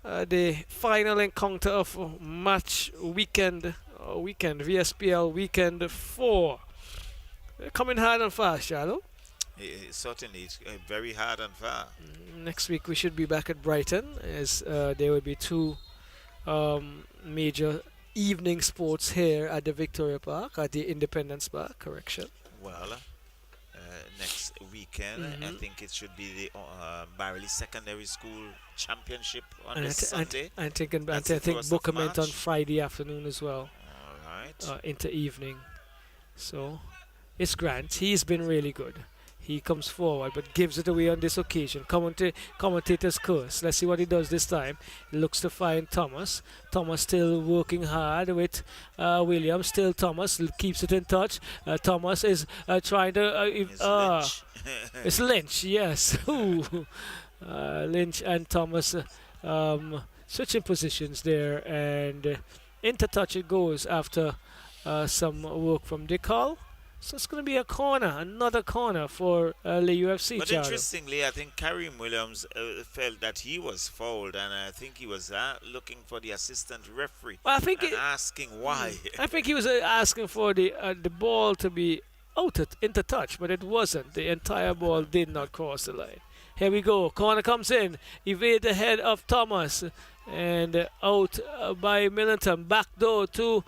the final encounter of match weekend, VSPL weekend 4. They're coming hard and fast, Shallow. Certainly, it's very hard and fast. Next week we should be back at Brighton, as there will be two major evening sports here at the Victoria Park, at the Independence Park, correction. Well, next weekend, I think it should be the Barley Secondary School Championship on this Sunday. I think Bookament on Friday afternoon as well. All right. Into evening. So, it's Grant. He's been really good. He comes forward but gives it away on this occasion. Commentator's curse. Let's see what he does this time. He looks to find Thomas. Thomas still working hard with Williams. Still Thomas keeps it in touch. Thomas is trying to... Lynch. It's Lynch, yes. Lynch and Thomas switching positions there. And into touch it goes after some work from Dick Hall. So it's going to be a corner, another corner for Layou FC. But Charlie. interestingly, I think Karim Williams felt that he was fouled, and I think he was looking for the assistant referee Well, I think and asking why. I think he was asking for the ball to be into touch, but it wasn't. The entire ball did not cross the line. Here we go. Corner comes in. Evade the head of Thomas. And out by Millington. Back door to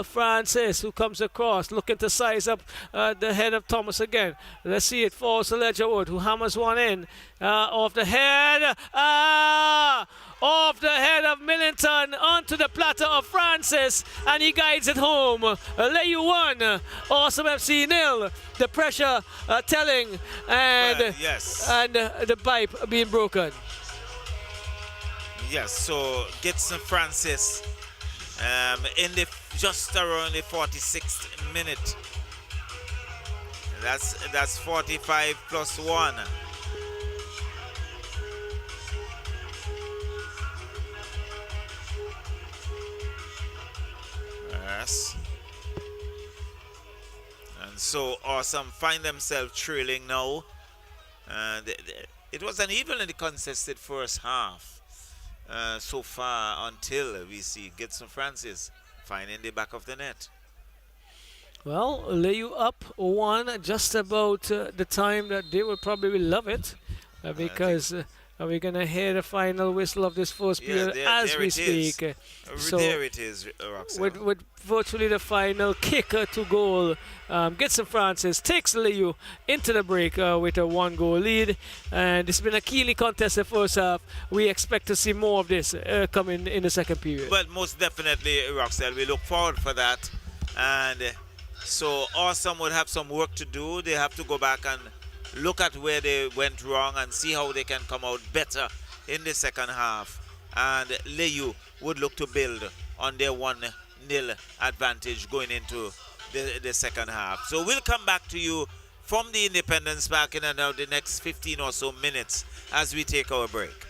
Francis, who comes across, looking to size up the head of Thomas again. Let's see it. Falls to Ledgerwood, who hammers one in. Off the head. Off the head of Millington onto the platter of Francis, and he guides it home. Layou 1, Awesome FC 0. The pressure telling, and Well, yes. and the pipe being broken. Yes, so Gibson Francis in the just around the 46th minute. That's 45 plus 1. Yes. And so Awesome find themselves trailing now. And it was an evenly contested first half. So far until we see Gibson Francis finding the back of the net. Well, Layou up 1 just about the time that they will probably love it because we're going to hear the final whistle of this first period as we speak. So there it is, Roxanne. With virtually the final kicker to goal, Gibson Francis takes Layou into the break with a 1-goal lead, and it's been a keenly contested first half. We expect to see more of this coming in the second period. Well, most definitely, Roxanne, we look forward for that, and so Awesome would have some work to do. They have to go back and look at where they went wrong and see how they can come out better in the second half. And Layou would look to build on their 1-0 advantage going into the second half. So we'll come back to you from the Independence Park in the next 15 or so minutes as we take our break.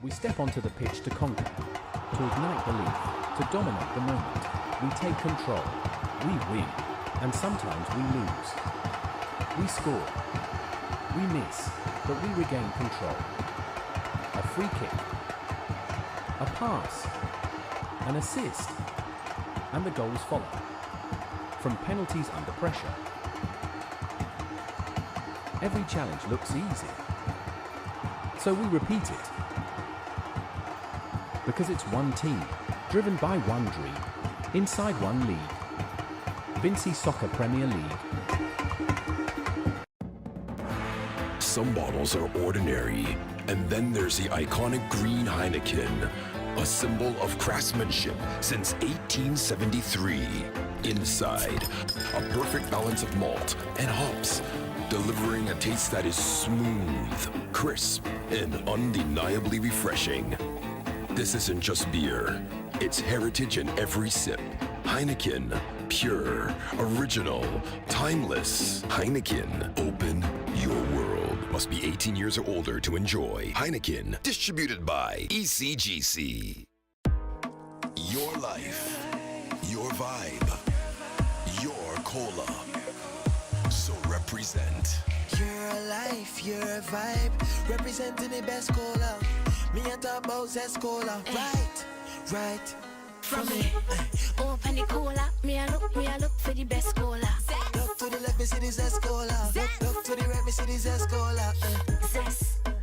We step onto the pitch to conquer, to ignite belief, to dominate the moment. We take control, we win, and sometimes we lose. We score, we miss, but we regain control. A free kick, a pass, an assist, and the goals follow. From penalties under pressure. Every challenge looks easy. So we repeat it. Because it's one team, driven by one dream, inside one league. Vincy Soccer Premier League. Some bottles are ordinary, and then there's the iconic green Heineken, a symbol of craftsmanship since 1873. Inside, a perfect balance of malt and hops, delivering a taste that is smooth, crisp, and undeniably refreshing. This isn't just beer, it's heritage in every sip. Heineken, pure, original, timeless. Heineken, open your world. Must be 18 years or older to enjoy. Heineken, distributed by ECGC. Your life, your vibe, your cola. So represent. Your life, your vibe, representing the best cola. Me and talk about zest cola, right, from me. Open the cola, me a look for the best cola. Look to the left, me see the zest cola. Look to the right, me see the zest cola.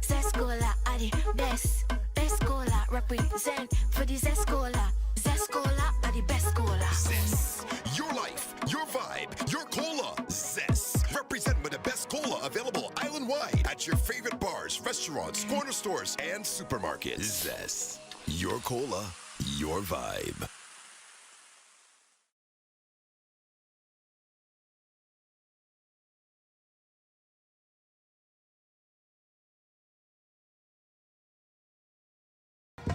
Zest cola are the best cola. Represent for the zest cola. Zest cola are the best cola. Zest, your life, your vibe, your cola. Zest, represent with the best cola available island-wide at your favorite bars, restaurants, corner stores, and supermarkets. Zest, your cola, your vibe.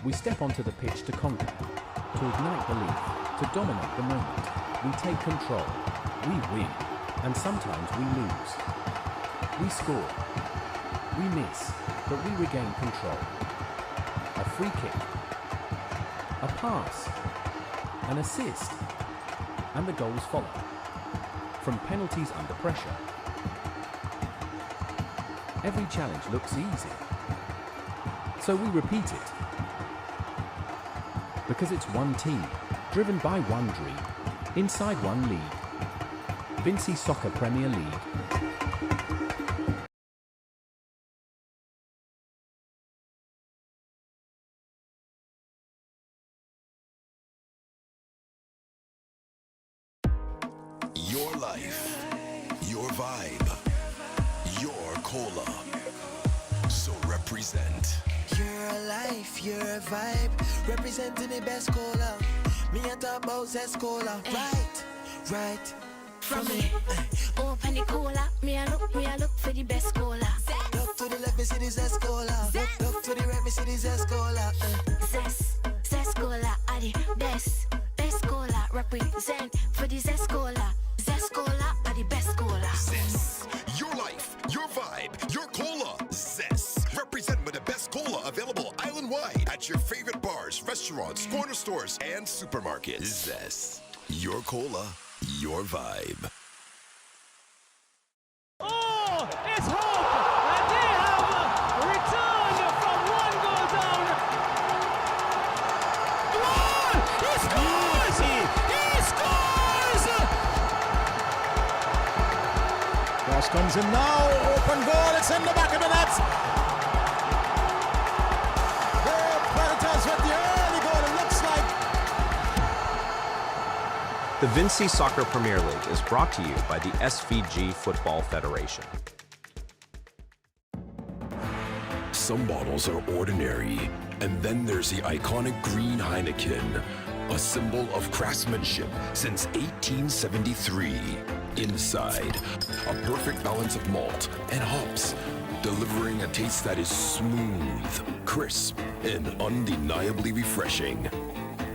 We step onto the pitch to conquer, to ignite belief, to dominate the moment. We take control, we win, and sometimes we lose. We score, we miss, but we regain control. A free kick, a pass, an assist, and the goals follow. From penalties under pressure, every challenge looks easy. So we repeat it. Because it's one team, driven by one dream, inside one league. Vincy Soccer Premier League. Your life, your vibe, your cola. So represent. Your life, your vibe, representing the best cola. Me and talk about zest cola. Right. From me, open the cola. Me a look for the best cola. Look to the left, me see the zest cola. Look to the right, me see the zest cola. Zest cola are the best cola. Represent for the zest cola. Zest cola are the best cola. Zest. Your life, your vibe, your cola. Zest. Represent with the best cola available island-wide at your favorite bars, restaurants, corner stores, and supermarkets. Zest. Your cola, your vibe. Oh, it's hope! And they have returned from one goal down. One! He scores! He scores! Cross comes in now, open goal, it's in the back of the net. The Predators with the early goal, it looks like. The Vincy Soccer Premier League is brought to you by the SVG Football Federation. Some bottles are ordinary, and then there's the iconic green Heineken, a symbol of craftsmanship since 1873. Inside, a perfect balance of malt and hops, delivering a taste that is smooth, crisp, and undeniably refreshing.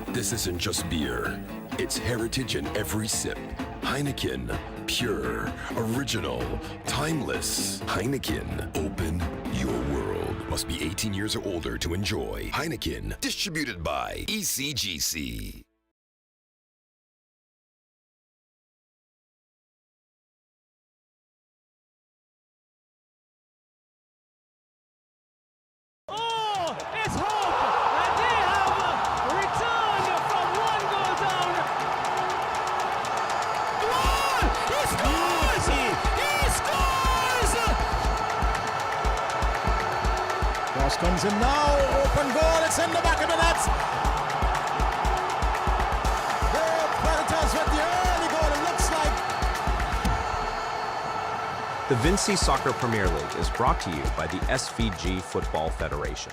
This isn't just beer, it's heritage in every sip. Heineken, pure, original, timeless. Heineken, open your world. Must be 18 years or older to enjoy. Heineken, distributed by ECGC. Oh, it's hope! And they have returned from one goal down. One! He scores! He scores! Cross comes in now, open goal, it's in the back of the net. The Predators with the early goal, it looks like. The Vincy Soccer Premier League is brought to you by the SVG Football Federation.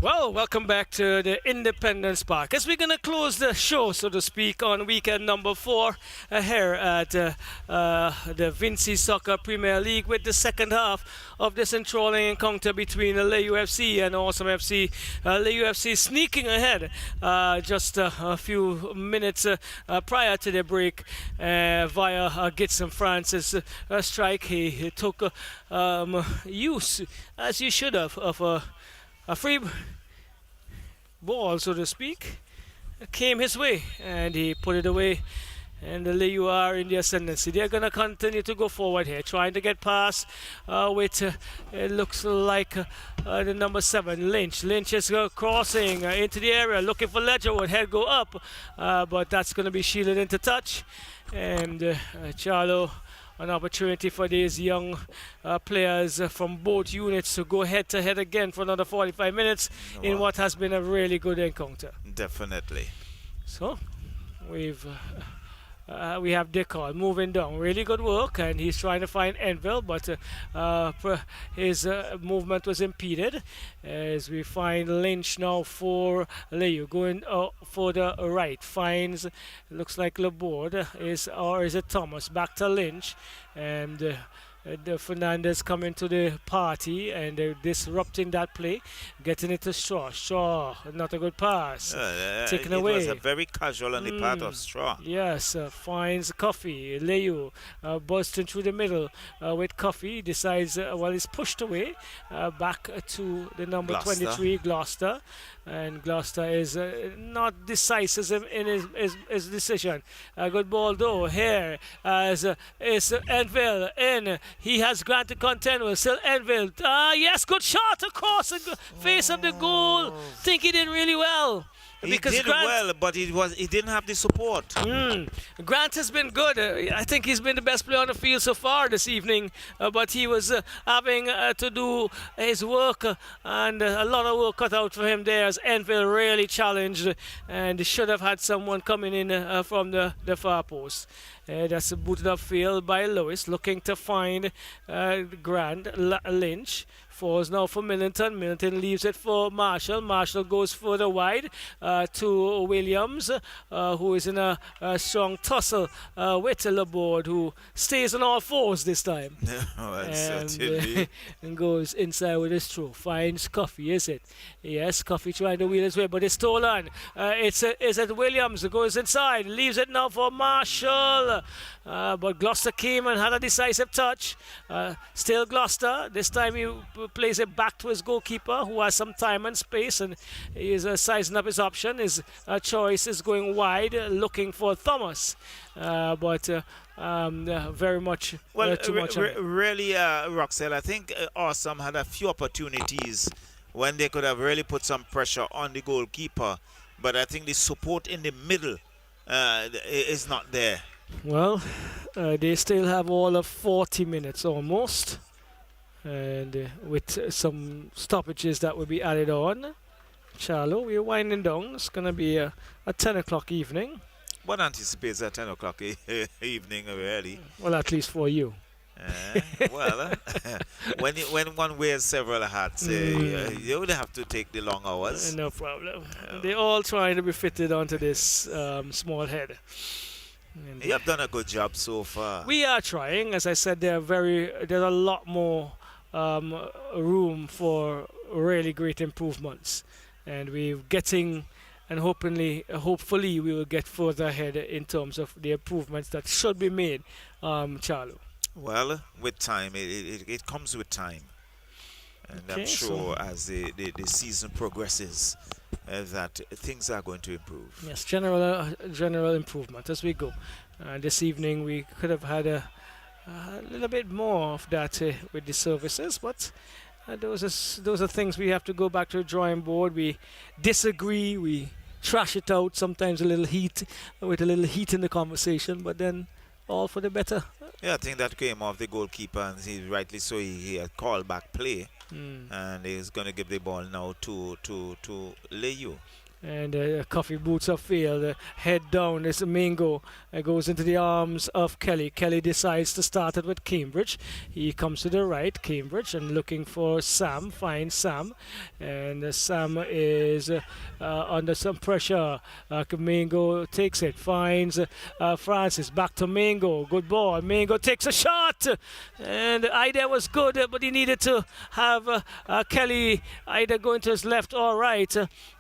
Well, welcome back to the Independence Park. As we're going to close the show, so to speak, on weekend number 4 here at the Vincy Soccer Premier League with the second half of this enthralling encounter between Layou FC and Awesome FC. Layou FC sneaking ahead just a few minutes prior to the break via Gitson Francis' strike. He took use, as you should have, of a free ball, so to speak, came his way and he put it away, and the Layou are in the ascendancy. They're going to continue to go forward here, trying to get past with it looks like the number 7 Lynch. Lynch is crossing into the area, looking for Ledgerwood. Head go up, but that's going to be shielded into touch, and Charlo, an opportunity for these young players from both units to go head to head again for another 45 minutes in what has been a really good encounter. Definitely. So we have Dicol moving down. Really good work, and he's trying to find Enville, but his movement was impeded as we find Lynch now for Layou going for the right. Finds, looks like Laborde or is it Thomas? Back to Lynch, and the Fernandez coming to the party and disrupting that play, getting it to Straw. Straw, not a good pass. Taken away. It was a very casual on the part of Straw. Yes, finds Coffee. Layou bursting through the middle with Coffee. Decides, he's pushed away back to the number Gloucester. 23, Gloucester. And Gloucester is not decisive in his decision. A good ball though here as is Enville in. He has granted contend with still Enville. Yes, good shot across the face of the goal. Think he did really well. He did well, but he didn't have the support. Grant has been good. I think he's been the best player on the field so far this evening, but he was having to do his work, and a lot of work cut out for him there as Enville really challenged and should have had someone coming in from the far post. That's a booted up field by Lewis, looking to find Grant. Lynch falls now for Millington. Millington leaves it for Marshall. Marshall goes further wide to Williams, who is in a strong tussle with Laborde, who stays on all fours this time. And goes inside with his throw. Finds Coffee, is it? Yes, Coffee trying to wheel his way, but it's stolen. It's at Williams, who goes inside, leaves it now for Marshall. But Gloucester came and had a decisive touch. Still Gloucester. This time he plays it back to his goalkeeper, who has some time and space, and he is sizing up his option. His choice is going wide, looking for Thomas. But very much too much. Really, Roxelle, I think Awesome had a few opportunities when they could have really put some pressure on the goalkeeper, but I think the support in the middle is not there. Well, they still have all of 40 minutes almost, and with some stoppages that will be added on. Charlo, we're winding down. It's going to be a 10 o'clock evening. One anticipates a 10 o'clock evening really. Well, at least for you. When one wears several hats, you would have to take the long hours. No problem. They're all trying to be fitted onto this small head. And you have done a good job so far. We are trying. As I said, there's a lot more room for really great improvements, and we're getting, and hopefully we will get further ahead in terms of the improvements that should be made. Charlo. Well, with time, it comes with time, and Okay, I'm sure as the season progresses that things are going to improve. Yes, general improvement as we go. This evening we could have had a little bit more of that with the services, but those are things we have to go back to the drawing board. We disagree, we trash it out, sometimes with a little heat in the conversation, but then all for the better. Yeah, I think that came off the goalkeeper, and rightly so, he had called back play, and he's going to give the ball now to Layou. And Coffee boots have failed. Head down is Mingo. Goes into the arms of Kelly. Kelly decides to start it with Cambridge. He comes to the right, Cambridge, and looking for Sam. Finds Sam. And Sam is under some pressure. Mingo takes it. Finds Francis. Back to Mingo. Good ball. Mingo takes a shot. And the idea was good, but he needed to have Kelly either going to his left or right.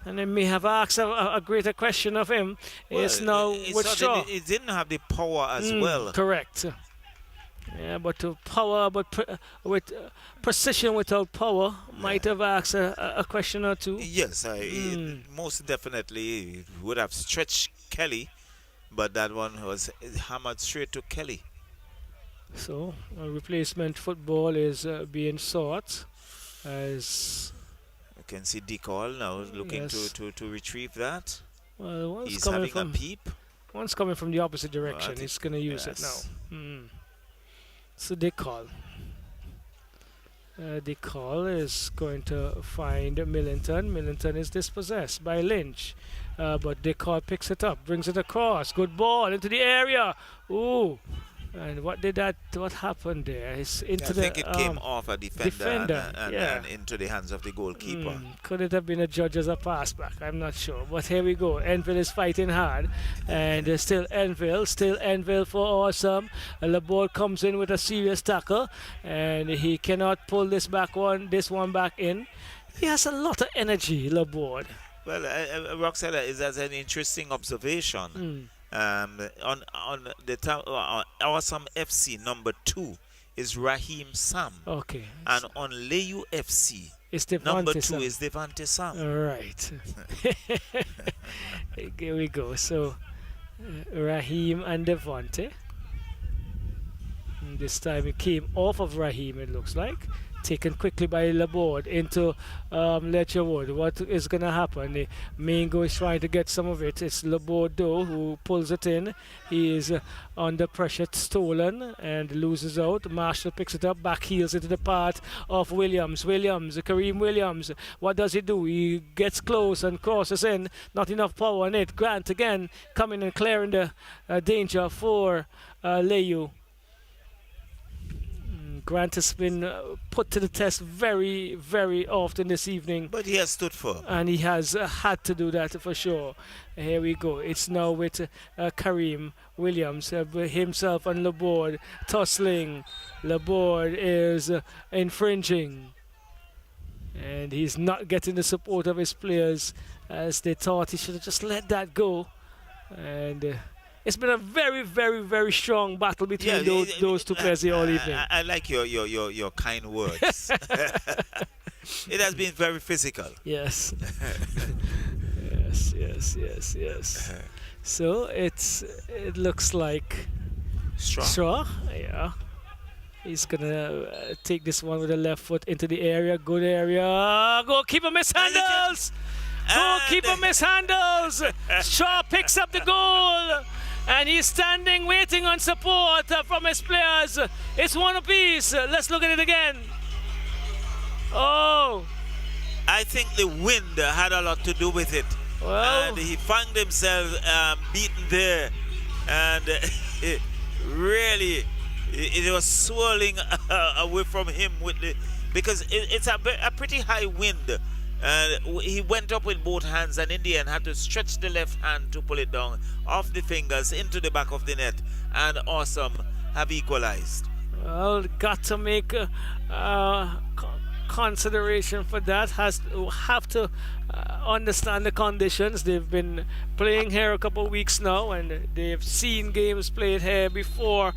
And then may have asked a greater question of him. Well, it's now with Shaw. It didn't have the power as well. Correct. Yeah, but to power, with precision without power, might have asked a question or two. Yes, most definitely would have stretched Kelly, but that one was hammered straight to Kelly. So, replacement football is being sought as... You can see Decall now looking to retrieve that. Well, he's having a peep. One's coming from the opposite direction. He's going to use it now. So Decall. Decall is going to find Millington. Millington is dispossessed by Lynch. But Decall picks it up, brings it across. Good ball into the area. Ooh. And what happened there? It's into I think it came off a defender and into the hands of the goalkeeper. Could it have been a judge as a pass back? I'm not sure. But here we go. Enfield is fighting hard. And still Enfield for Awesome. The ball comes in with a serious tackle. And he cannot pull this one back in. He has a lot of energy, Laborde. Well, Roxella is as an interesting observation. On the Awesome FC number 2 is Raheem Sam. Okay. And on Layou FC it's number 2 Sam. is Devante Sam. All right. Here we go. So Raheem and Devante. This time it came off of Raheem, it looks like. Taken quickly by Laborde into Letcherwood. What is going to happen? Mingo is trying to get some of it. It's Laborde though who pulls it in. He is under pressure, stolen and loses out. Marshall picks it up, back heels into the path of Williams. Kareem Williams. What does he do? He gets close and crosses in. Not enough power on it. Grant again coming and clearing the danger for Layou. Grant has been put to the test very, very often this evening. But he has stood firm. And he has had to do that for sure. Here we go. It's now with Kareem Williams, himself and Laborde tussling. Laborde is infringing. And he's not getting the support of his players as they thought he should have just let that go. And... it's been a very, very, very strong battle between those two players here all evening. I like your kind words. It has been very physical. Yes. yes. So it looks like Straw. Yeah. He's gonna take this one with the left foot into the area. Good area. Goalkeeper mishandles. Straw picks up the goal. And he's standing waiting on support from his players. It's one apiece. Let's look at it again. Oh. I think the wind had a lot to do with it. Well, and he found himself beaten there. And really, it was swirling away from him because it's a pretty high wind. He went up with both hands and in the end had to stretch the left hand to pull it down off the fingers into the back of the net, and Awesome have equalized. Well, got to make consideration for that. Have to understand the conditions. They've been playing here a couple of weeks now, and they've seen games played here before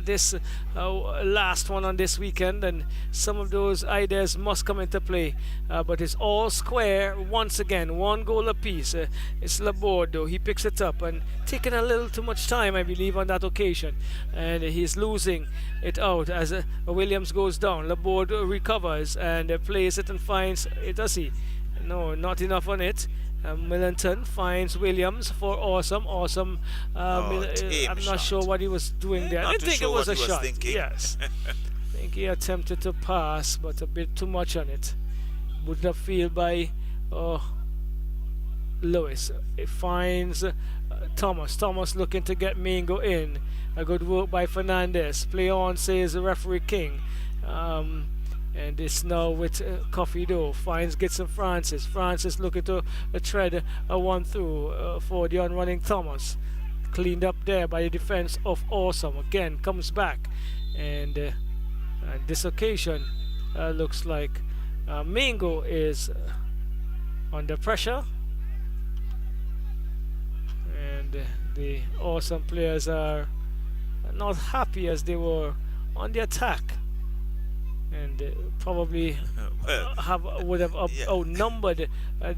this last one on this weekend, and some of those ideas must come into play. But it's all square once again, one goal apiece. It's Laborde though. He picks it up and taking a little too much time, I believe, on that occasion, and he's losing it out as Williams goes down. Laborde recovers and plays it and finds it. Does he? No, not enough on it. Millington finds Williams for Awesome. I'm not sure what he was doing there. I didn't think it was a shot. Yes. I think he attempted to pass, but a bit too much on it. Would have failed by Lewis. It finds Thomas. Thomas looking to get Mingo in. A good work by Fernandez. Play on, says the referee King. And it's now with Coffee Dough. Finds Gibson Francis. Francis looking to tread a one through for the unrunning Thomas. Cleaned up there by the defense of Awesome. Again, comes back. And this occasion looks like Mingo is under pressure. And the Awesome players are not happy as they were on the attack. And probably would have outnumbered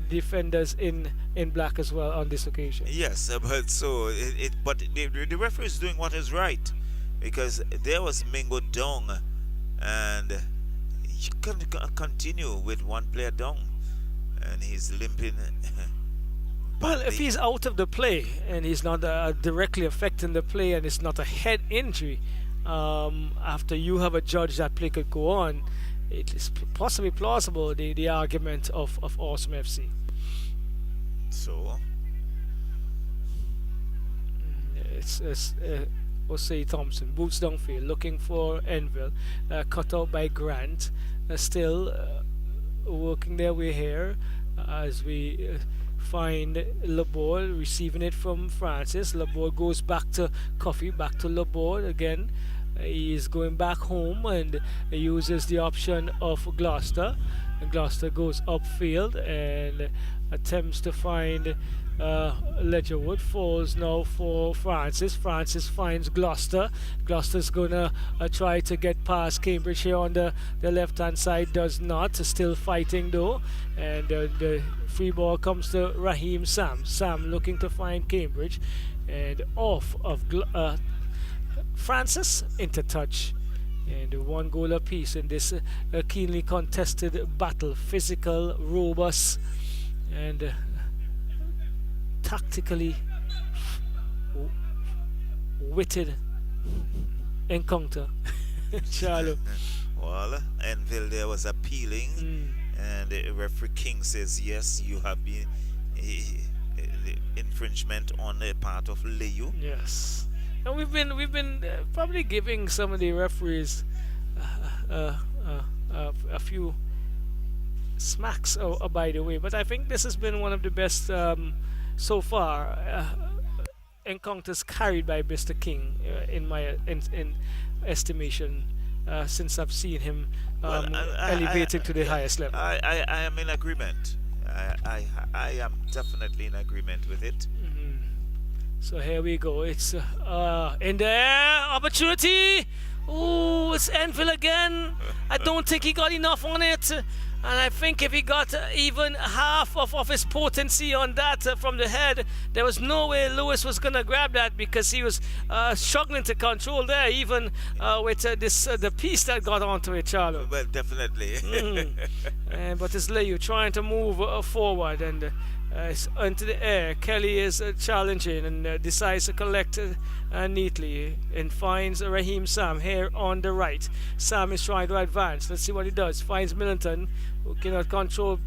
defenders in black as well on this occasion. Yes, but so but the referee is doing what is right, because there was Mingo down, and you can't continue with one player down, and he's limping. Well, if he's out of the play and he's not directly affecting the play, and it's not a head injury, after you have a judge that play could go on, it is possibly plausible the argument of Awesome FC. So it's Osei Thompson boots downfield looking for Enville, cut out by Grant, still working their way here as we find Laborde receiving it from Francis. Laborde goes back to Coffee, back to Laborde again. He's going back home and uses the option of Gloucester. And Gloucester goes upfield and attempts to find Ledgerwood. Falls now for Francis. Francis finds Gloucester. Gloucester's gonna try to get past Cambridge here on the left hand side. Does not. Still fighting though. And the free ball comes to Raheem Sam. Sam looking to find Cambridge. And off of Francis into touch. And one goal apiece in this keenly contested battle. Physical, robust, and tactically witted encounter. Charlo. Well, Enville there was appealing, and the referee King says yes, you have been infringement on the part of Layou. Yes. And we've been probably giving some of the referees a few smacks by the way, but I think this has been one of the best so far encounters carried by Mr. King in my estimation since I've seen him elevating to the highest level. I am in agreement. I am definitely in agreement with it. So here we go. It's in there. Opportunity. Ooh, it's Enfield again. I don't think he got enough on it. And I think if he got even half of his potency on that from the head, there was no way Lewis was going to grab that, because he was struggling to control there, even with the piece that got onto it, Charlo. Well, definitely. But it's Layou trying to move forward, and it's into the air. Kelly is challenging and decides to collect neatly and finds Raheem Sam here on the right. Sam is trying to advance. Let's see what he does. Finds Millington, who cannot control,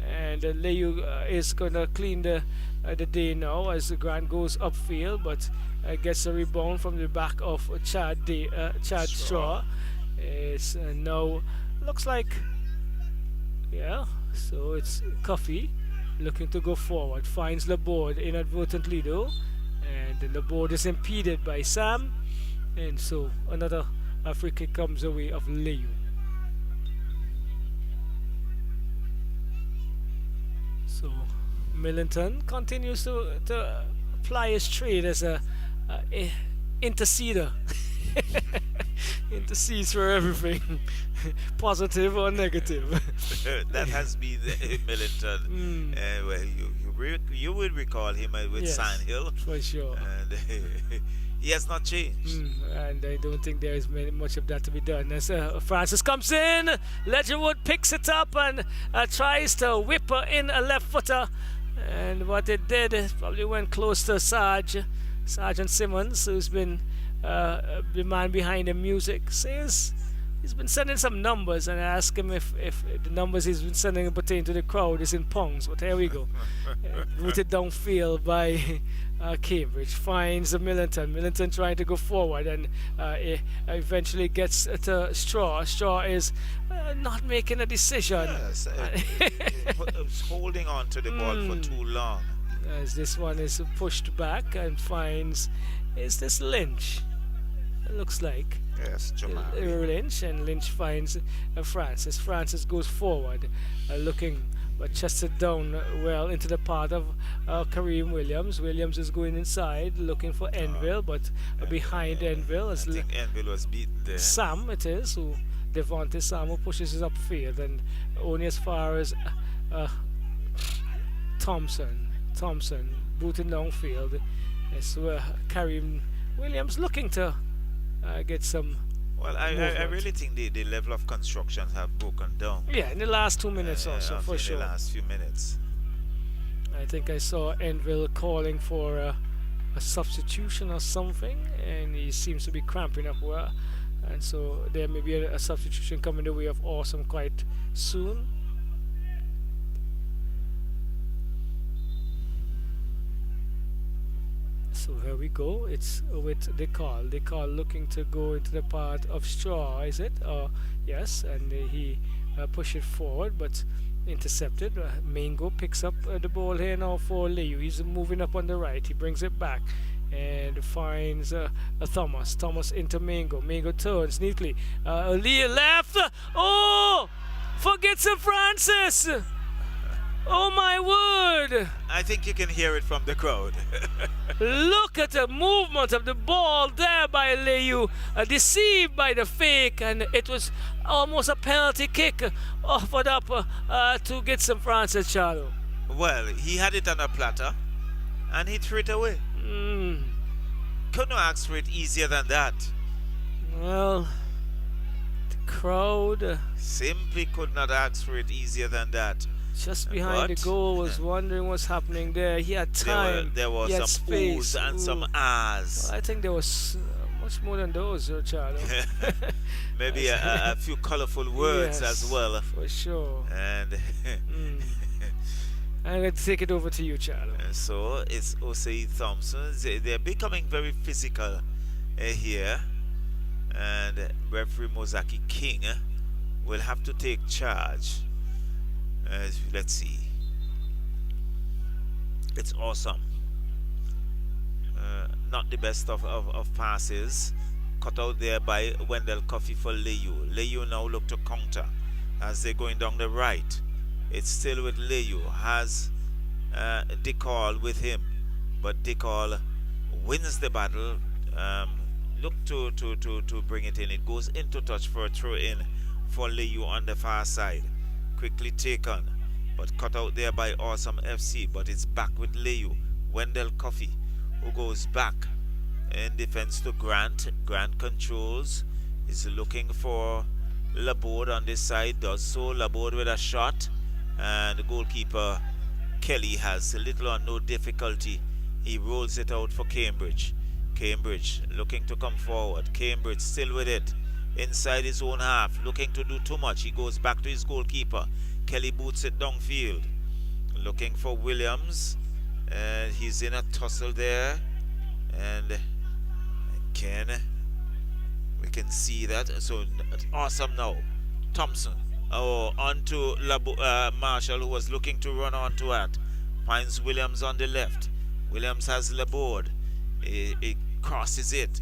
and Layou is going to clean the day now as the Grant goes upfield, but gets a rebound from the back of Chad Straw. It's now looks like, yeah, so it's Coffee looking to go forward, finds Laborde inadvertently though, and Laborde is impeded by Sam, and so another free kick comes away of Layou. So Millington continues to apply his trade as a interceder. Intercedes for everything, positive or negative. That has been Millington. Well, you would recall him with Sandhill for sure, and he has not changed. And I don't think there is much of that to be done. As Francis comes in, Ledgerwood picks it up and tries to whip her in a left footer, and what it did probably went close to Sergeant Simmons, who's been the man behind the music. Says he's been sending some numbers, and I asked him if the numbers he's been sending pertain to the crowd is in pounds. But here we go. Rooted downfield by Cambridge. Finds Millington. Millington trying to go forward, and eventually gets to Straw. Straw is not making a decision. Yes, holding on to the ball for too long. As this one is pushed back and finds, is this Lynch? It looks like. Yes, Jamal. Lynch, and Lynch finds Francis. Francis goes forward, looking, but chested down well into the path of Kareem Williams. Williams is going inside, looking for Enville, but behind Enville is I think Enville was beaten there. Sam, it is, who Devontae Sam, who pushes us upfield, and only as far as Thompson booting downfield. It's Kareem Williams looking to get some. Well, I really think the level of construction have broken down. Yeah, in the last 2 minutes or so, for sure. In the last few minutes. I think I saw Enville calling for a substitution or something, and he seems to be cramping up well. And so there may be a substitution coming the way of Awesome quite soon. So here we go. It's with Decall looking to go into the part of Straw, is it? Yes, and he pushed it forward, but intercepted. Mingo picks up the ball here now for Layou. He's moving up on the right. He brings it back and finds Thomas. Thomas into Mingo. Mingo turns neatly. Lee left. Oh! Forgets Francis! Oh my word! I think you can hear it from the crowd. Look at the movement of the ball there by Layou, deceived by the fake, and it was almost a penalty kick offered up to get some Francis Charlo. Well, he had it on a platter, and he threw it away. Couldn't ask for it easier than that. Well, the crowd simply could not ask for it easier than that. Just behind the goal was wondering what's happening there. He had time. There was some space. oohs and some ahs. Well, I think there was much more than those, Charlo. Maybe a few colorful words as well. For sure. And I'm going to take it over to you, Charlo. And so it's Osei Thompson. They're becoming very physical here. And referee Mozaki King will have to take charge. Let's see. It's awesome. Not the best of passes. Cut out there by Wendell Coffey for Layou. Layou now look to counter as they're going down the right. It's still with Layou. Has Decall with him. But Decall wins the battle. Look to bring it in. It goes into touch for a throw in for Layou on the far side. Quickly taken, but cut out there by Awesome FC, but it's back with Layou. Wendell Coffey, who goes back in defense to Grant. Grant controls, is looking for Laborde on this side, does so. Laborde with a shot, and the goalkeeper Kelly has little or no difficulty. He rolls it out for Cambridge. Cambridge looking to come forward. Cambridge still with it. Inside his own half, looking to do too much. He goes back to his goalkeeper. Kelly boots it downfield. Looking for Williams. And he's in a tussle there. And again, we can see that. So awesome now. Thompson. Oh, onto Marshall, who was looking to run onto that. Finds Williams on the left. Williams has Laborde. He crosses it.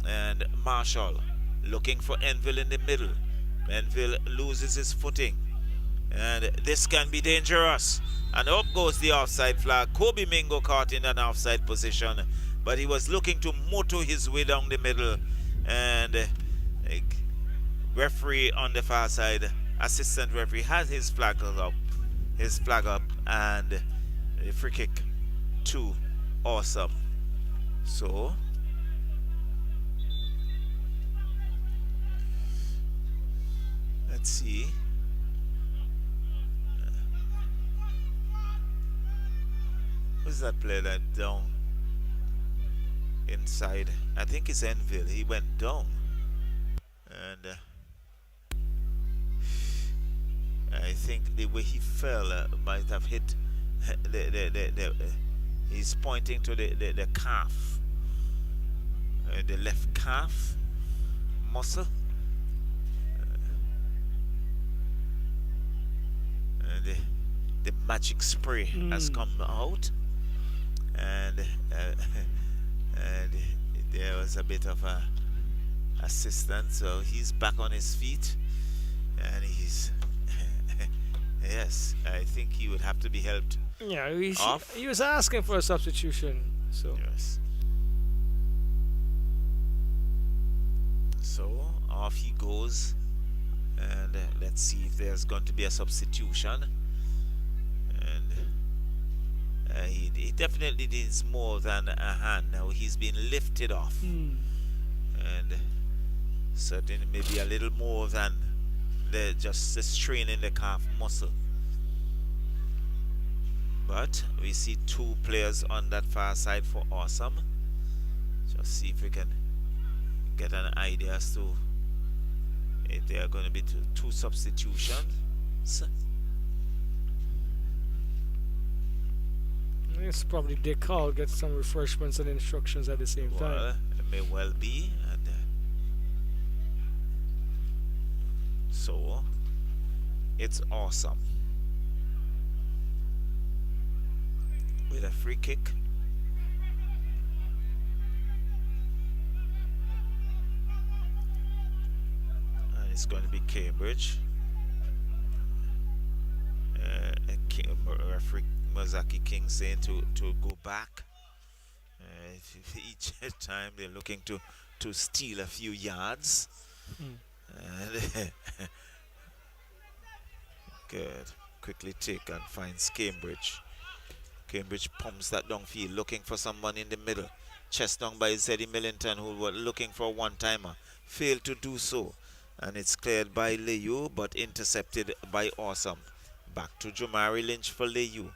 And Marshall looking for Enville in the middle. Enville loses his footing. And this can be dangerous. And up goes the offside flag. Kobe Mingo caught in an offside position. But he was looking to motor his way down the middle. And referee on the far side, assistant referee, has his flag up. And the free kick to Awesome. So let's see. Who's that player that down inside? I think it's Enville. He went down. And I think the way he fell might have hit he's pointing to the calf, the left calf muscle. The magic spray has come out, and there was a bit of a assistance, so he's back on his feet, and he's yes, I think he would have to be helped. Yeah, off. he was asking for a substitution, so Yes. So off he goes, and let's see if there's going to be a substitution. And he definitely needs more than a hand. Now he's been lifted off, and certainly maybe a little more than just the strain in the calf muscle. But we see two players on that far side for Awesome. Just see if we can get an idea as to if there are going to be two substitutions. it's probably they call, get some refreshments and instructions at the same Well, time. it may well be. And so it's Awesome with a free kick. And it's going to be Cambridge. Referee Mozaki King saying to go back. Each time they're looking to steal a few yards. And good. Quickly take and finds Cambridge. Cambridge pumps that downfield, looking for someone in the middle. Chest down by Zeddy Millington, who was looking for a one-timer. Failed to do so. And it's cleared by Layou, but intercepted by Awesome. Back to Jamari Lynch for Layou.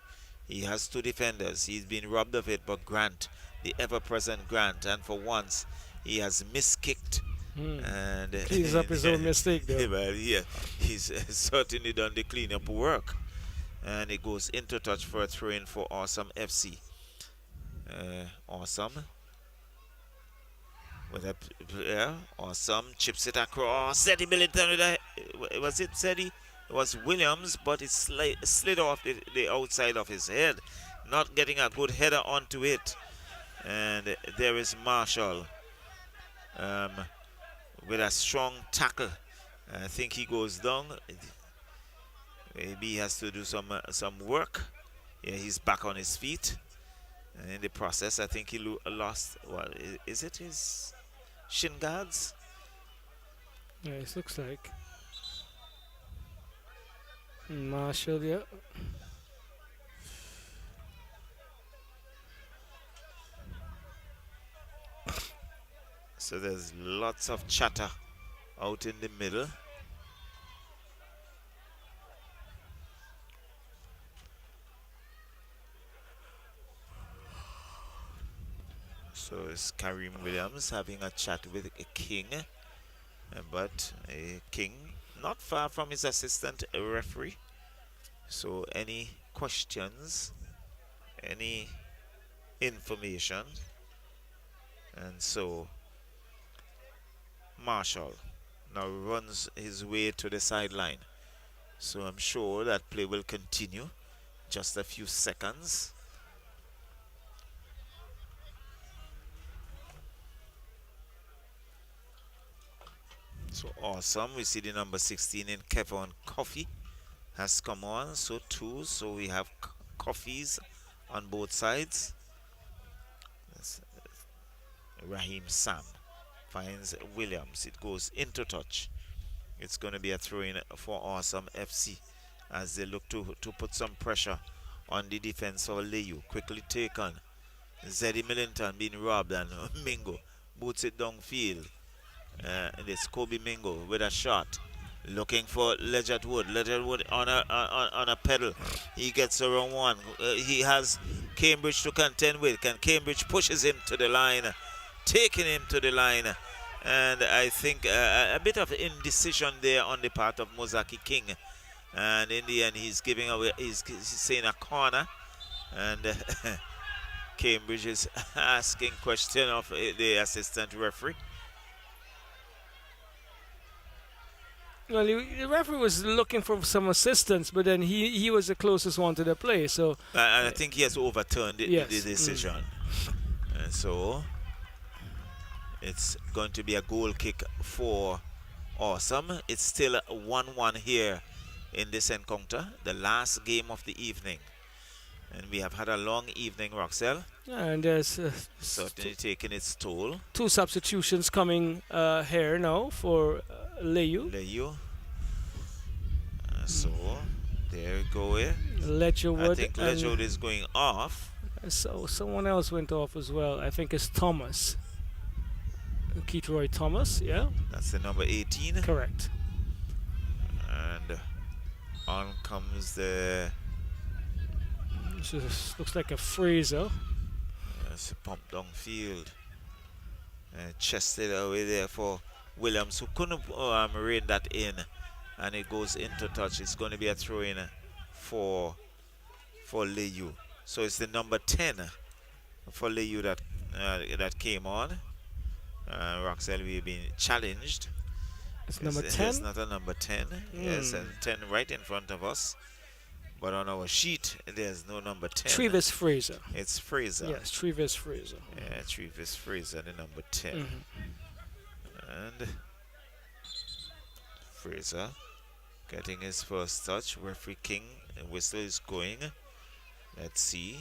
He has two defenders. He's been robbed of it, but Grant, the ever-present Grant, and for once, he has miskicked. And Cleans up his own mistake, though. Well, yeah, he's certainly done the cleanup work. And it goes into touch for a throw-in for Awesome FC. Awesome. With a player. Awesome. Chips it across. Zeddy Millington with a... Was it Zeddy? It was Williams, but it slid off the outside of his head. Not getting a good header onto it. And there is Marshall. With a strong tackle. I think he goes down. Maybe he has to do some work. Yeah, he's back on his feet. And in the process, I think he lost. What is it? His shin guards? Yeah, it looks like Marshall. Yeah. So there's lots of chatter out in the middle. So it's Kareem Williams having a chat with a King, but a King not far from his assistant referee. So any questions, any information, and so Marshall now runs his way to the sideline. So I'm sure that play will continue. Just a few seconds. So Awesome. We see the number 16 in Kevin Coffee has come on. So two. So we have Coffees on both sides. That's Raheem Sam finds Williams. It goes into touch. It's going to be a throw-in for Awesome FC as they look to put some pressure on the defense of Layou. Quickly taken. Zeddy Millington being robbed, and Mingo boots it downfield. And it's Kobe Mingo with a shot. Looking for Ledgett Wood. Ledgett Wood on a pedal. He gets around one. He has Cambridge to contend with. Can Cambridge pushes him to the line, taking him to the line. And I think a bit of indecision there on the part of Mozaki King And in the end, he's giving away, he's saying a corner. And Cambridge is asking question of the assistant referee. Well, the referee was looking for some assistance, but then he was the closest one to the play. So And I think he has overturned the decision. And so it's going to be a goal kick for Awesome. It's still 1-1 here in this encounter, the last game of the evening. And we have had a long evening, Roxelle. And there's Certainly taking its toll. 2 substitutions coming here now for Layou. Layou. So there we go. Ledgerwood. I think Ledgerwood is going off. So someone else went off as well. I think it's Thomas. Keithroy Thomas, yeah? That's the number 18. Correct. And on comes the... This looks like a Fraser. It's a pump downfield. Chested away there for Williams, who couldn't rein that in. And it goes into touch. It's going to be a throw-in for Layou. So it's the number 10 for Layou that came on. Roxelle, we've been challenged. It's number 10? It's not a number 10. Yes, and 10 right in front of us. But on our sheet, there's no number 10. Trevis Fraser. It's Fraser. Yes, Trevis Fraser. Yeah, Trevis Fraser, the number 10. And Fraser getting his first touch. Referee King whistle is going. Let's see.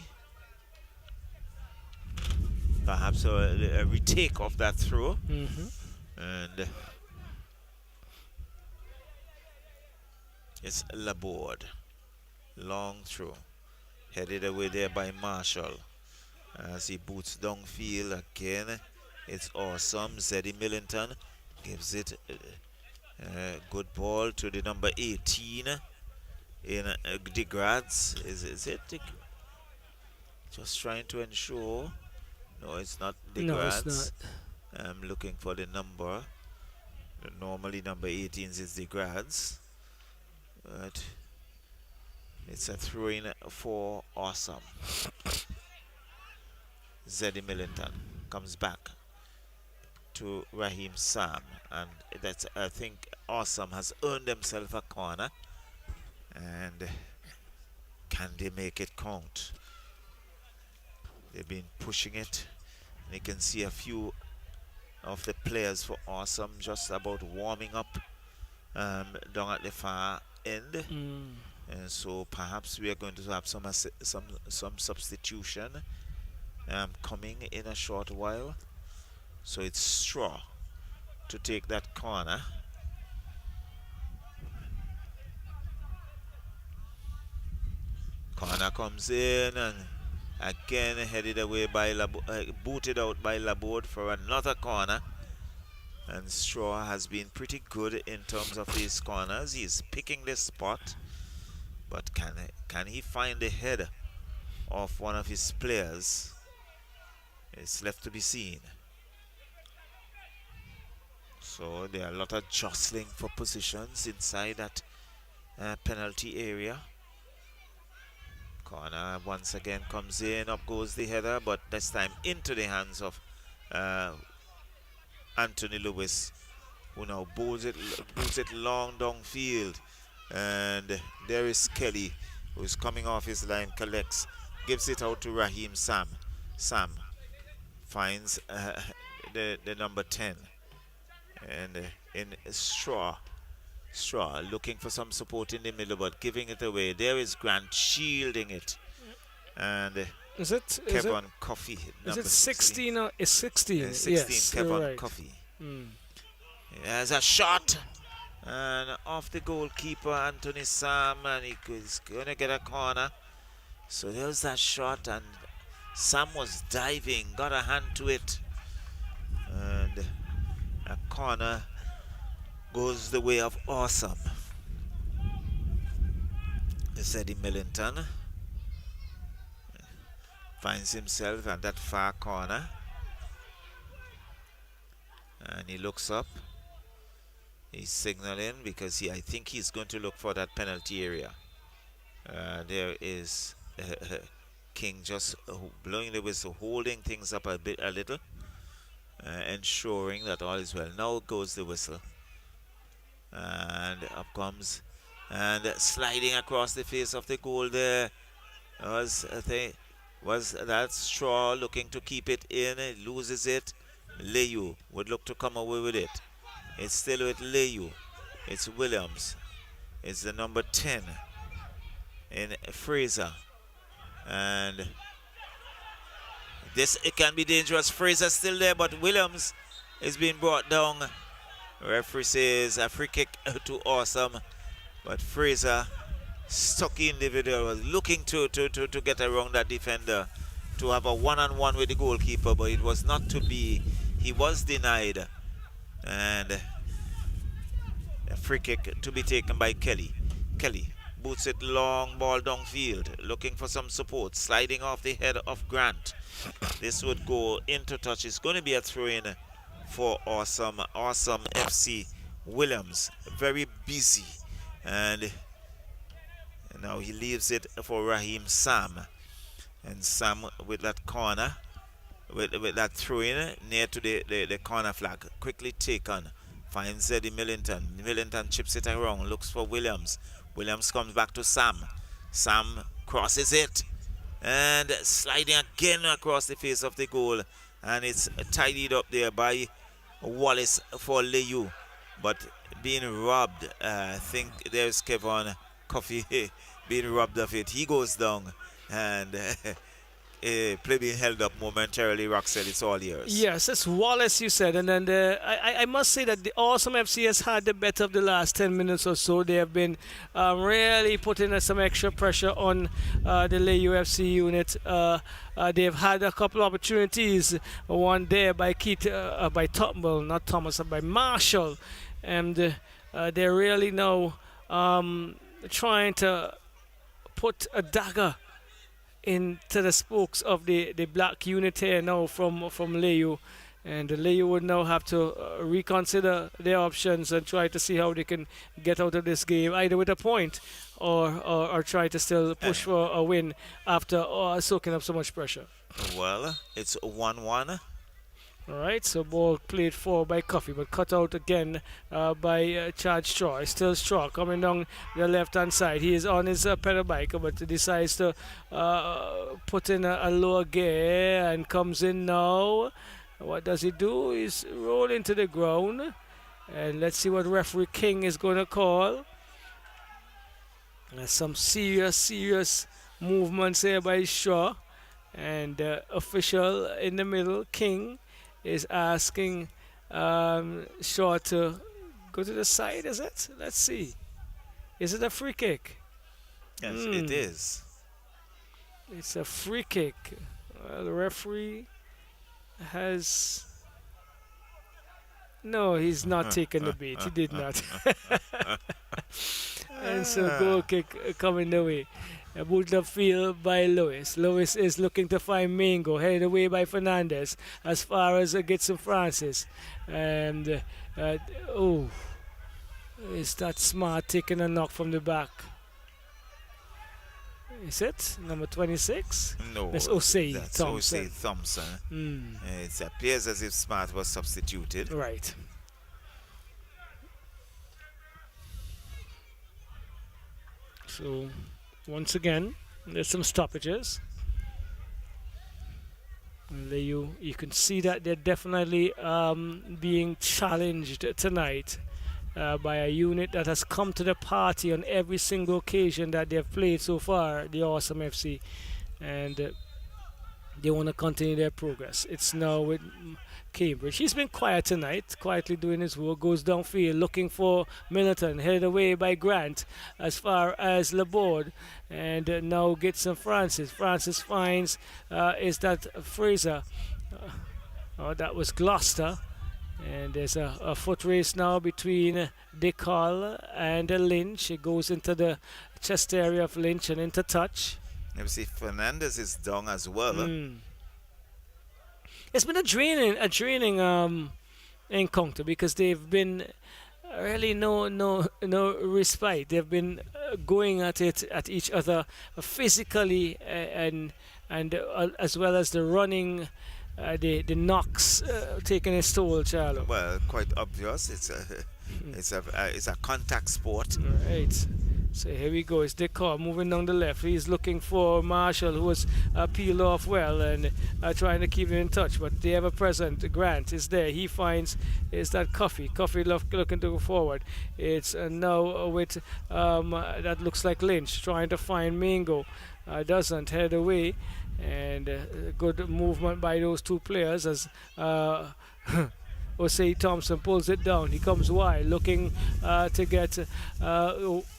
Perhaps a retake of that throw. And it's Laborde. Long throw. Headed away there by Marshall. As he boots downfield again. It's Awesome. Zeddy Millington gives it a good ball to the number 18 in DeGrads. Is it? Just trying to ensure. No, it's not DeGrads. No, it's not. I'm looking for the number. Normally number 18 is DeGrads. But it's a throw-in for Awesome. Zeddy Millington comes back to Raheem Sam, and that's, I think Awesome has earned himself a corner. And can they make it count? They've been pushing it, and you can see a few of the players for Awesome just about warming up down at the far end. And so perhaps we are going to have some substitution coming in a short while. So it's Straw to take that corner. Corner comes in and again headed away by booted out by Laborde for another corner. And Straw has been pretty good in terms of his corners. He's picking this spot. But can he find the head of one of his players? It's left to be seen. So there are a lot of jostling for positions inside that penalty area. Corner once again comes in, up goes the header, but this time into the hands of Anthony Lewis, who now boots it long downfield. And there is Kelly, who is coming off his line, collects, gives it out to Raheem Sam. Sam finds the number 10. And in Straw looking for some support in the middle, but giving it away. There is Grant shielding it. And is it Kevin Coffey. Is it 16 or is 16? 16, yes, Kevin right. Coffey. There's a shot. And off the goalkeeper, Anthony Sam, and he's going to get a corner. So there's that shot, and Sam was diving, got a hand to it. And a corner goes the way of Awesome. Zeddy Millington finds himself at that far corner. And he looks up. He's signaling because I think he's going to look for that penalty area. There is King just blowing the whistle, holding things up a little, ensuring that all is well. Now goes the whistle. And up comes, and sliding across the face of the goal there was that Straw looking to keep it in. It loses it. Layou would look to come away with it. It's still with Layou. It's Williams. It's the number 10 in Fraser. And it can be dangerous. Fraser still there, but Williams is being brought down. Referee says a free kick to Awesome. But Fraser, stocky individual, was looking to get around that defender, to have a one-on-one with the goalkeeper, but it was not to be. He was denied. And a free kick to be taken by Kelly. Kelly boots it long ball downfield, looking for some support, sliding off the head of Grant. This would go into touch. It's going to be a throw-in for Awesome FC. Williams, very busy. And now he leaves it for Raheem Sam. And Sam with that corner, with that throw-in near to the corner flag, quickly taken. Finds Eddie Millington. Millington chips it around, looks for Williams. Williams comes back to Sam. Sam crosses it. And sliding again across the face of the goal. And it's tidied up there by Wallace for Layou. But being robbed, I think there's Kevin Coffey being robbed of it. He goes down. And play being held up momentarily. Roxelle, it's all yours. Yes, it's Wallace, you said. And then I must say that the Awesome FC has had the better of the last 10 minutes or so. They have been really putting some extra pressure on the Layou FC unit. They've had a couple opportunities. One there by not Thomas, by Marshall. And they're really now trying to put a dagger into the spokes of the black unit here now from Layou. And Layou would now have to reconsider their options and try to see how they can get out of this game, either with a point or try to still push for a win after soaking up so much pressure. Well, it's 1-1. All right, so ball played for by Coffey, but cut out again by Chad Straw. It's still Straw coming down the left-hand side. He is on his pedal bike, but decides to put in a lower gear and comes in now. What does he do? He's rolling to the ground. And let's see what referee King is going to call. There's some serious movements here by Straw. And official in the middle, King, is asking Shaw to go to the side, is it? Let's see. Is it a free kick? Yes, it is. It's a free kick. The referee has... No, he's not taking the bait. He did not. And so goal kick coming the way. Booted upfield by Lewis. Lewis is looking to find Mingo, headed away by Fernandez as far as Gitson Francis. And is that Smart taking a knock from the back? Is it number 26? No, that's Osei Thompson. Osei Thompson. It appears as if Smart was substituted. Right. So once again, there's some stoppages. You can see that they're definitely being challenged tonight by a unit that has come to the party on every single occasion that they've played so far, the Awesome FC, and they want to continue their progress. It's now with Cambridge. He's been quiet tonight, quietly doing his work, goes downfield looking for Middleton, headed away by Grant as far as Laborde, and now gets some Francis. Francis finds, is that Fraser? That was Gloucester. And there's a foot race now between Dick Hall and Lynch. It goes into the chest area of Lynch and into touch. You see Fernandez is down as well. It's been a draining encounter because they've been really no respite. They've been going at it at each other physically and as well as the running, the knocks taking its toll, Charlo. Well, quite obvious. It's a contact sport. Right. So here we go. It's the car moving down the left. He's looking for Marshall, who was peeled off well and trying to keep him in touch. But the ever-present Grant is there. He finds is that Coffee. Coffee looking to go forward. It's now with that looks like Lynch trying to find Mingo. Doesn't head away, and good movement by those two players as. Osei Thompson pulls it down. He comes wide, looking to get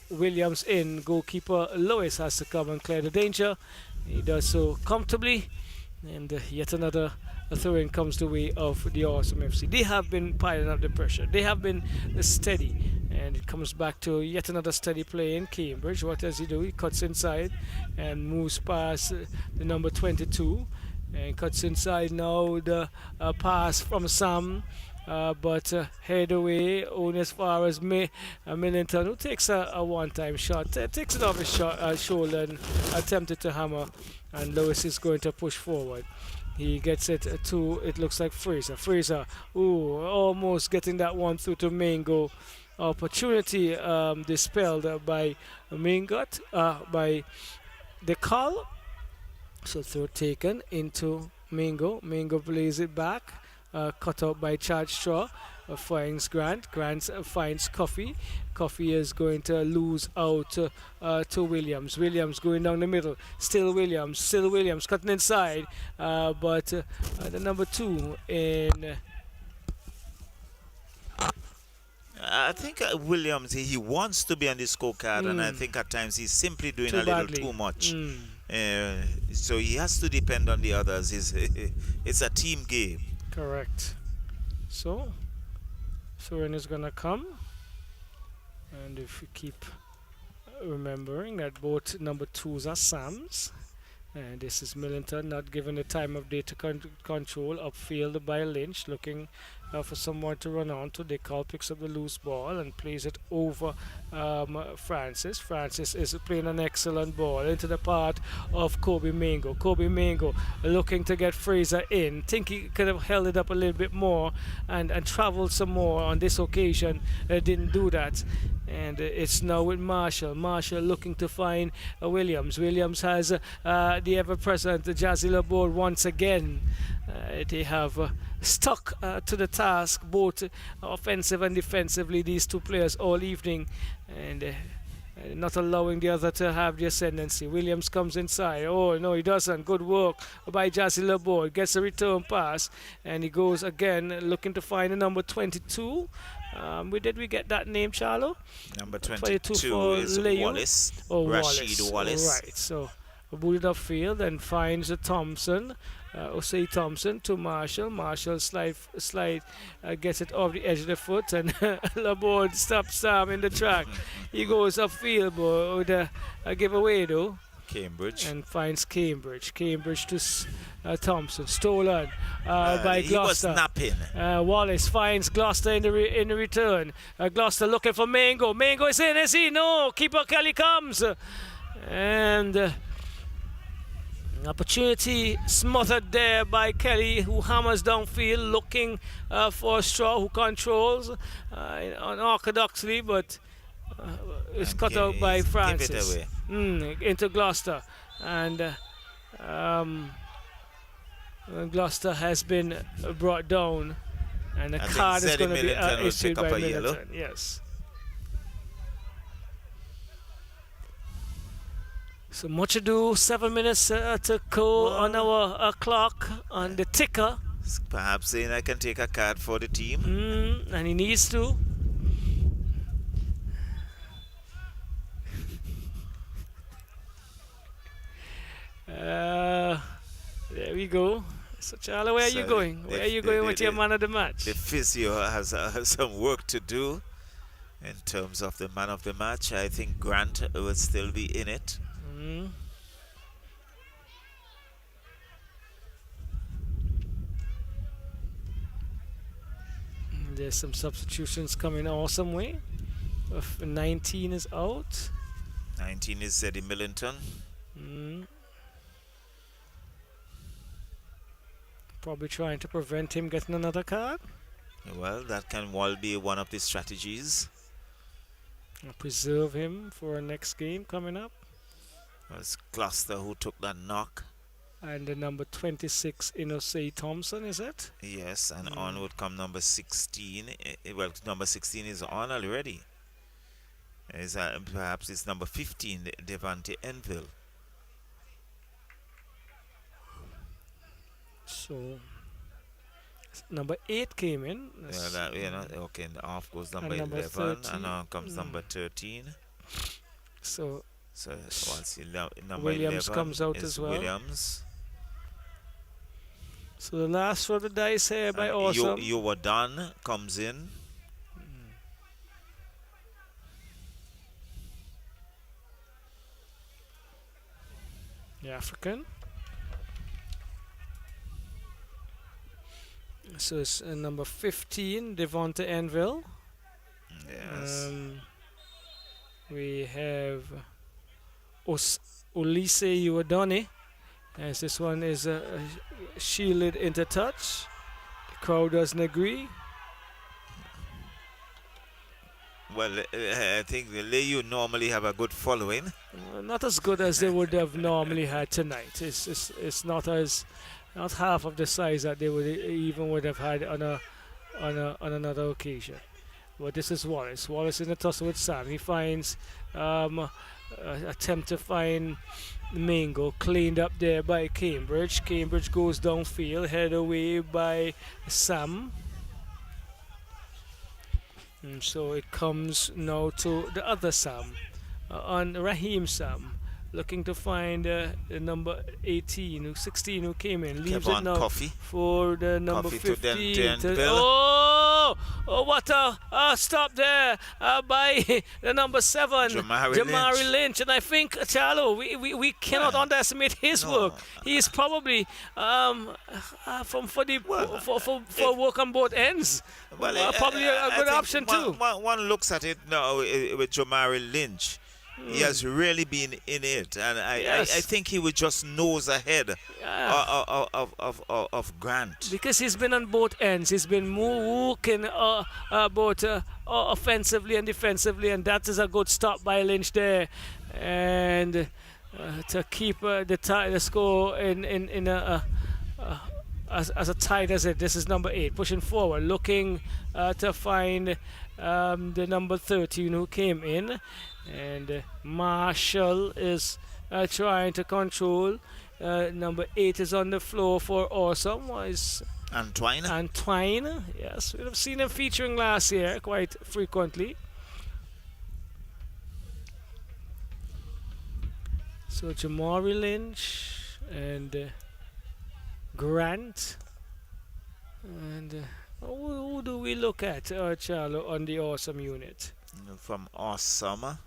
Williams in. Goalkeeper Lewis has to come and clear the danger. He does so comfortably, and yet another throw-in comes the way of the Awesome FC. They have been piling up the pressure. They have been steady, and it comes back to yet another steady play in Cambridge. What does he do? He cuts inside and moves past the number 22, and cuts inside now. The pass from Sam. But head away only as far as Millington, who takes a one-time shot, takes it off his shoulder and attempted to hammer, and Lewis is going to push forward. He gets it to, it looks like Fraser, almost getting that one through to Mingo. Opportunity dispelled by Mingot, by the call. So throw taken into Mingo. Mingo plays it back. Cut out by Chad Straw, finds Grant. Grant finds Coffee. Coffee is going to lose out to Williams. Williams going down the middle. Still Williams cutting inside. But the number 2 in. I think Williams, he wants to be on the scorecard, and I think at times he's simply doing a little too much. So he has to depend on the others. It's a team game. Correct. So Soren is gonna come, and if we keep remembering that both number 2s are Sams, and this is Millington not given the time of day to control upfield by Lynch, looking for someone to run on to. Decall picks up the loose ball and plays it over Francis. Francis is playing an excellent ball into the part of Kobe Mingo. Kobe Mingo looking to get Fraser in. Think he could have held it up a little bit more and traveled some more on this occasion. Didn't do that. And it's now with Marshall. Marshall looking to find Williams. Williams has the ever-present Jazzy Laborde once again. They have stuck to the task, both offensive and defensively, these two players all evening, and not allowing the other to have the ascendancy. Williams comes inside. Oh, no, he doesn't. Good work by Jazzy Laborde. Gets a return pass, and he goes again looking to find the number 22. Did we get that name, Charlo? Number 22 is Layou. Wallace. Rashid Wallace. Right, so booted upfield and finds Thompson. Osei Thompson to Marshall. Marshall slide gets it off the edge of the foot, and Laborde stops Sam in the track. He goes upfield, but with a giveaway though. Cambridge. And finds Cambridge. Cambridge to Thompson. Stolen by Gloucester. He was napping. Wallace finds Gloucester in the return. Gloucester looking for Mango. Mango is in, is he? No. Keeper Kelly comes. And opportunity smothered there by Kelly, who hammers downfield looking for Straw, who controls unorthodoxly, but it's cut out by Francis. Into Gloucester, and Gloucester has been brought down, and a card is going to be issued by Millington. Yes. So much ado, 7 minutes to go on our clock on the ticker. Perhaps saying I can take a card for the team. And he needs to. There we go. So Charlie, where are you going? Where are you going with your man of the match? The physio has some work to do in terms of the man of the match. I think Grant will still be in it. There's some substitutions coming awesome way. 19 is out. 19 is Eddie Millington. Probably trying to prevent him getting another card. Well, that can well be one of the strategies. Preserve him for our next game coming up. It's Gloucester who took that knock. And the number 26, Inosei Thompson, is it? Yes, and on would come number 16. Well, number 16 is on already. Perhaps it's number 15, Devante Enville. So, number 8 came in. Okay, and off goes number, number 11, 13. and on comes number 13. So once number Williams 11 comes out is as well. Williams. So the last roll of the dice here by Awesome. You were done comes in. The African. So it's number 15, Devonta Enville. Yes. We have Olise Uwadoni, as this one is shielded into touch. The crowd doesn't agree. Well, I think the Layou normally have a good following. Not as good as they would have normally had tonight. It's not half of the size that they would have had on another occasion. But this is Wallace. Wallace in the tussle with Sam. He finds attempt to find Mingo, cleaned up there by Cambridge. Cambridge goes downfield, headed away by Sam. And so it comes now to the other Sam, on Raheem Sam, looking to find the number 18, 16 who came in. Leaves Kevon it now Coffey. for the number Coffey 15. to Denville. What a stop there by the number 7, Jamari Lynch. And I think, Charlo, we cannot underestimate his work. He is probably for work on both ends. Well, probably a good option too. One looks at it now with Jamari Lynch. He has really been in it, and I think he would just nose ahead of Grant. Because he's been on both ends. He's been working both offensively and defensively, and that is a good stop by Lynch there. And to keep the score in as tight as it. This is number 8, pushing forward, looking to find the number 13 who came in. And Marshall is trying to control. Number 8 is on the floor for Awesome. Antoine, yes. We've seen him featuring last year quite frequently. So Jamari Lynch and Grant. And who do we look at, Charlo, on the Awesome unit? From Awesome.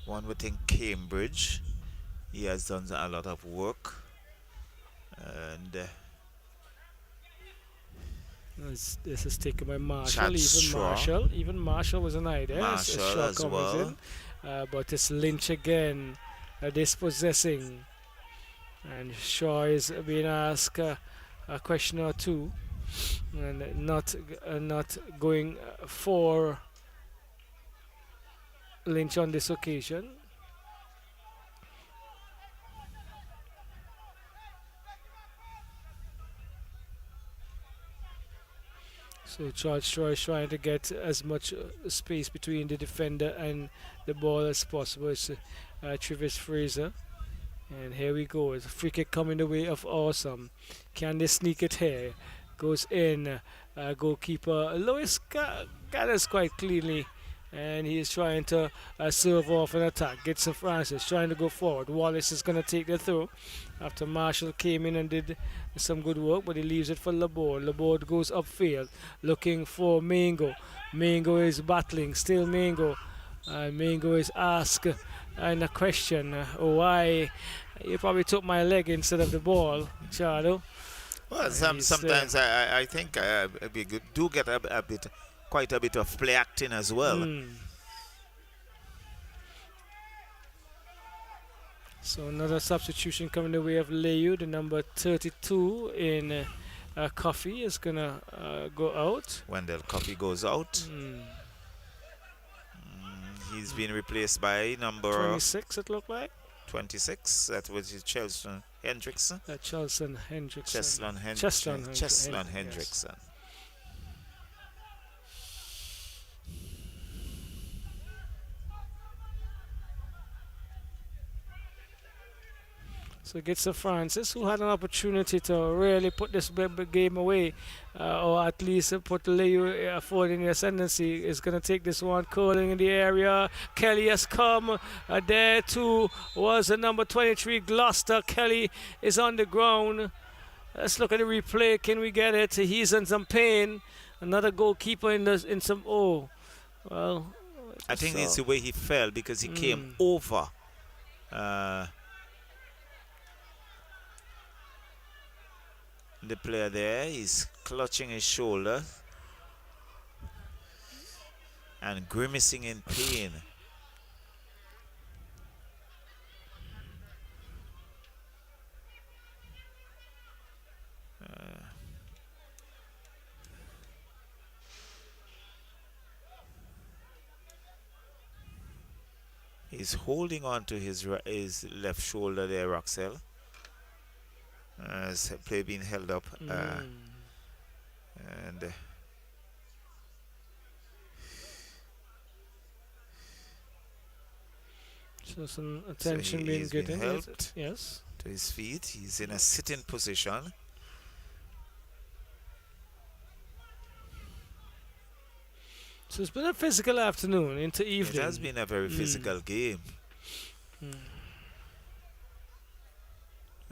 One would think Cambridge. He has done a lot of work. And this is taken by Marshall. Even Marshall was an idea. Marshall as well. But it's Lynch again, dispossessing. And Shaw is being asked a question or two. And not going for Lynch on this occasion. So George Troy is trying to get as much space between the defender and the ball as possible. It's Travis Fraser. And here we go. It's a free kick coming the way of Awesome. Can they sneak it here? Goes in. Goalkeeper Lewis gathers quite cleanly. And he is trying to serve off an attack. Gibson Francis trying to go forward. Wallace is going to take the throw after Marshall came in and did some good work, but he leaves it for Laborde. Laborde goes upfield looking for Mingo. Mingo is battling. Still Mingo. Mingo is asked and a question. Why? You probably took my leg instead of the ball, Charlo. Well, He's, sometimes I think we do get quite a bit of play acting as well. So another substitution coming the way of Layou, the number 32 in Coffee is gonna go out. Wendell Coffee goes out. He's been replaced by number 26, it looked like. 26. That was Chelsea Hendrickson. Cheslin Hendrickson. Cheslin Hendrickson. Yes. So Gitsa Francis, who had an opportunity to really put this game away, or at least put Layou forward in the ascendancy, is going to take this one. Curling in the area. Kelly has come. There too was the number 23, Gloucester. Kelly is on the ground. Let's look at the replay. Can we get it? He's in some pain. Another goalkeeper in some. Oh, well. I think it's the way he fell because he came over. The player there is clutching his shoulder and grimacing in pain. He's holding on to his left shoulder there, Roxelle. As play being held up, and so some attention being given. Helped yes, to his feet. He's in a sitting position. So it's been a physical afternoon into evening. It has been a very physical game.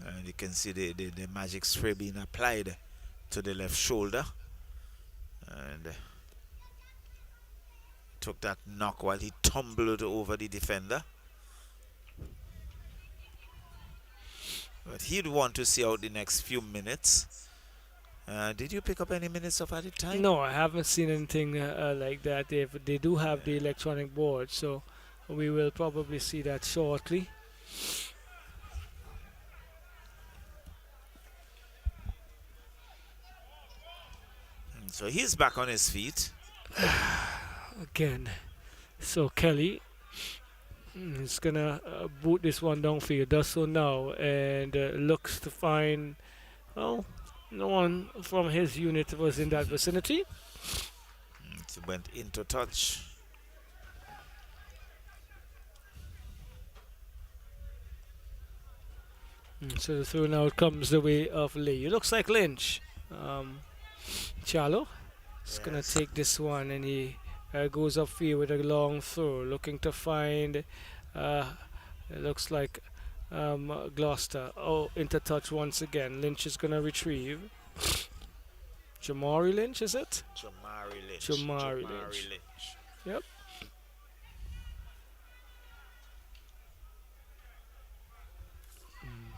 And you can see the magic spray being applied to the left shoulder. And took that knock while he tumbled over the defender. But he'd want to see out the next few minutes. Did you pick up any minutes of added time? No, I haven't seen anything like that. They do have the electronic board, so we will probably see that shortly. So he's back on his feet. Again. So Kelly is going to boot this one downfield. Does so now and looks to find, well, no one from his unit was in that vicinity. It went into touch. So the throw now comes the way of Lee. It looks like Lynch. Charlo is going to take this one, and he goes upfield with a long throw, looking to find, it looks like Gloucester. Oh, into touch once again. Lynch is going to retrieve. Jamari Lynch, is it? Jamari Lynch. Yep.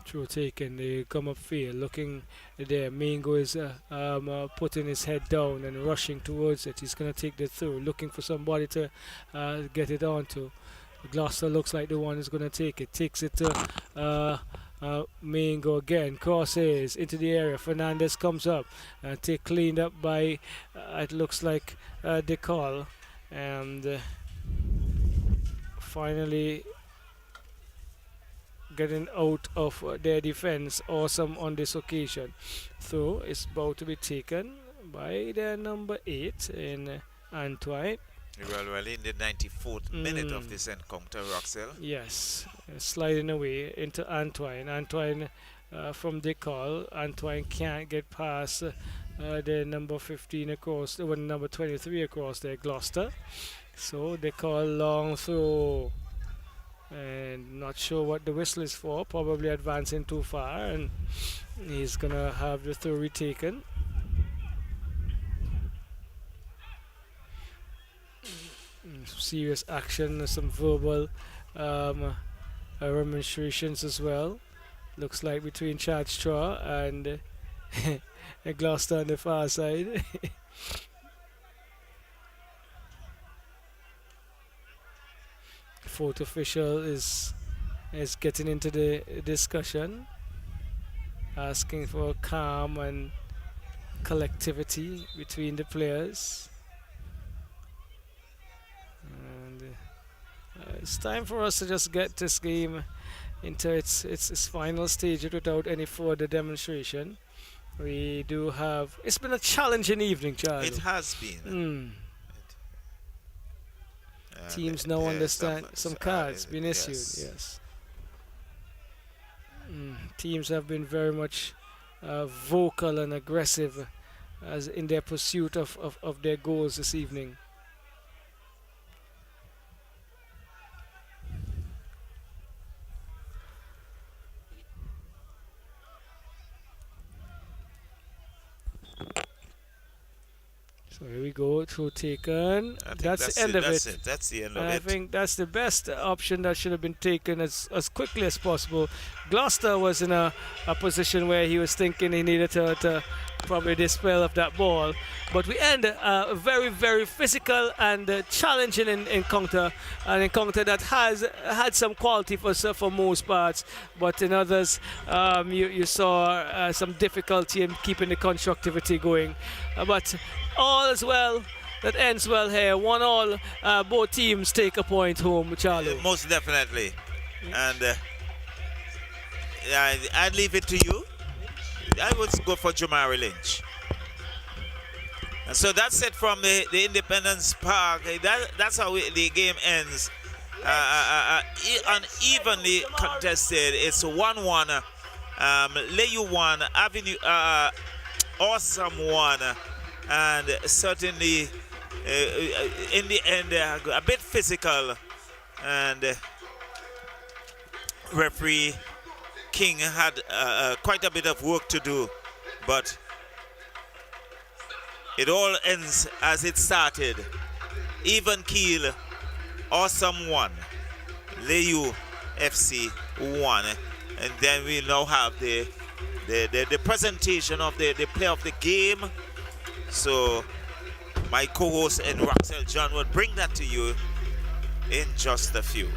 Throw taken, they come upfield, looking there. Mingo is putting his head down and rushing towards it. He's going to take the throw, looking for somebody to get it onto. Gloucester looks like the one who's going to take it. Takes it to Mingo again. Crosses into the area. Fernandez comes up. Take cleaned up by, it looks like, DeCall. And finally getting out of their defense. Awesome on this occasion. So it's about to be taken by their number 8 in Antoine. Well, in the 94th minute of this encounter, Roxelle. Yes, sliding away into Antoine. Antoine from DeCall. Antoine can't get past the number 15 across, the number 23 across there, Gloucester. So DeCall long throw. And not sure what the whistle is for, probably advancing too far, and he's gonna have the throw retaken. Serious action, some verbal remonstrations as well. Looks like between Chad Straw and Gloucester on the far side. Fourth official is getting into the discussion, asking for calm and collectivity between the players. And it's time for us to just get this game into its final stage without any further demonstration. We do have. It's been a challenging evening, Charlie. It has been. Teams now understand some cards being issued. Yes. Teams have been very much vocal and aggressive as in their pursuit of their goals this evening. So here we go, through taken. That's the end of it. That's the end of it. I think that's the best option that should have been taken as quickly as possible. Gloucester was in a position where he was thinking he needed to probably dispel of that ball. But we end a very, very physical and challenging encounter, an encounter that has had some quality for most parts, but in others you saw some difficulty in keeping the constructivity going. But all is well that ends well here. 1-1, both teams take a point home, Charlie. Most definitely. And I'd leave it to you. I would go for Jamari Lynch. And so that's it from the Independence Park. That's how the game ends. Unevenly contested. It's 1-1. Layou 1, Avenue Awesome 1. And certainly in the end a bit physical, and referee King had quite a bit of work to do, but it all ends as it started. Even keel, Awesome 1, Layou FC 1, and then we now have the presentation of the play of the game. So my co-host and Roxel John will bring that to you in just a few.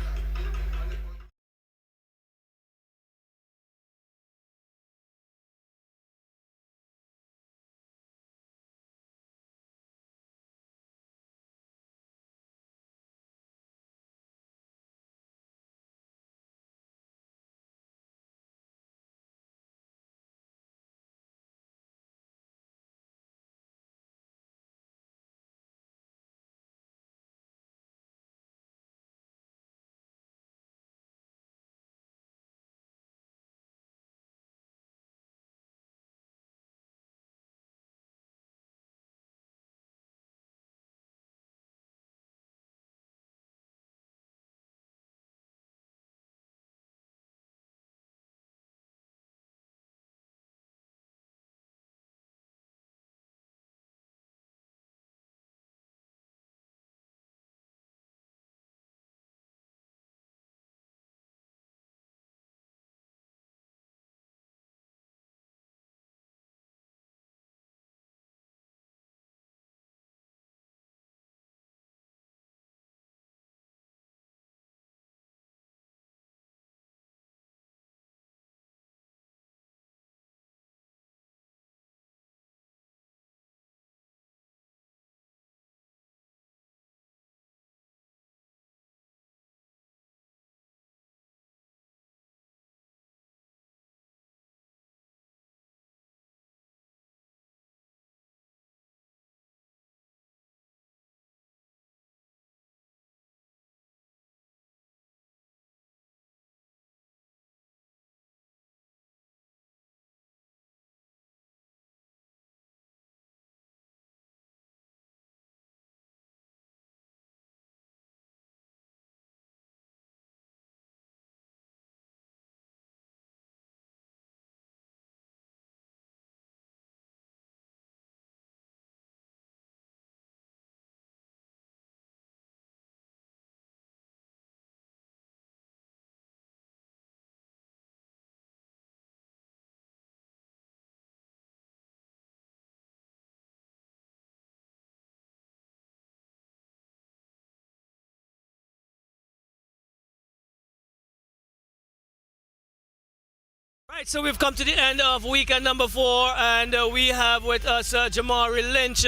Right, so we've come to the end of weekend number 4, and we have with us Jamari Lynch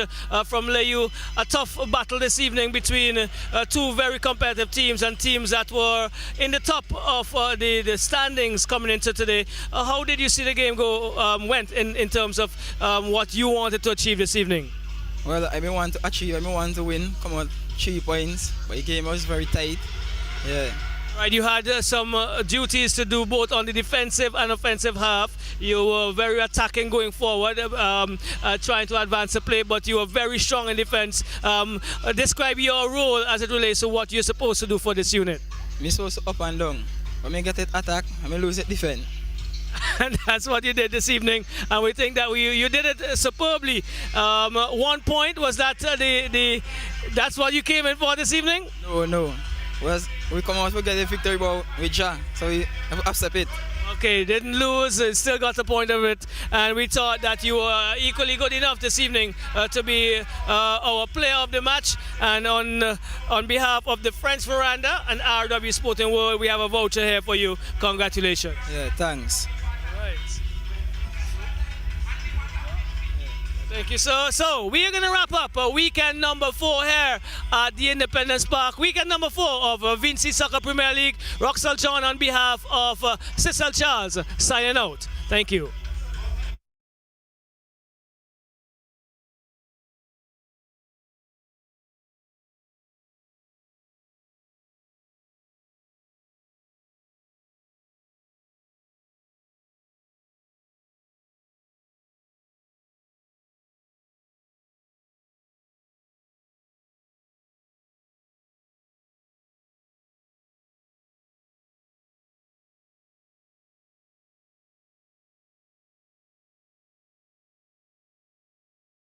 from Layou. A tough battle this evening between two very competitive teams and teams that were in the top of the standings coming into today. How did you see the game went in terms of what you wanted to achieve this evening? Well, I want to win, come on, 3 points, but the game was very tight. Yeah. Right, you had some duties to do both on the defensive and offensive half. You were very attacking going forward, trying to advance the play, but you were very strong in defense. Describe your role as it relates to what you're supposed to do for this unit. I'm supposed to up and down. When I get it attack, I'm going to lose it defend. And that's what you did this evening, and we think that you did it superbly. 1 point, was that that's what you came in for this evening? No. We come out, we get a victory with Ja, so we accept it. Okay, didn't lose, still got the point of it, and we thought that you were equally good enough this evening to be our player of the match. And on behalf of the French Veranda and RW Sporting World, we have a voucher here for you. Congratulations. Yeah, thanks. Right. Thank you, sir. So we are going to wrap up weekend number 4 here at the Independence Park. Weekend number 4 of Vincy Soccer Premier League. Roxal John on behalf of Cecil Charles signing out. Thank you.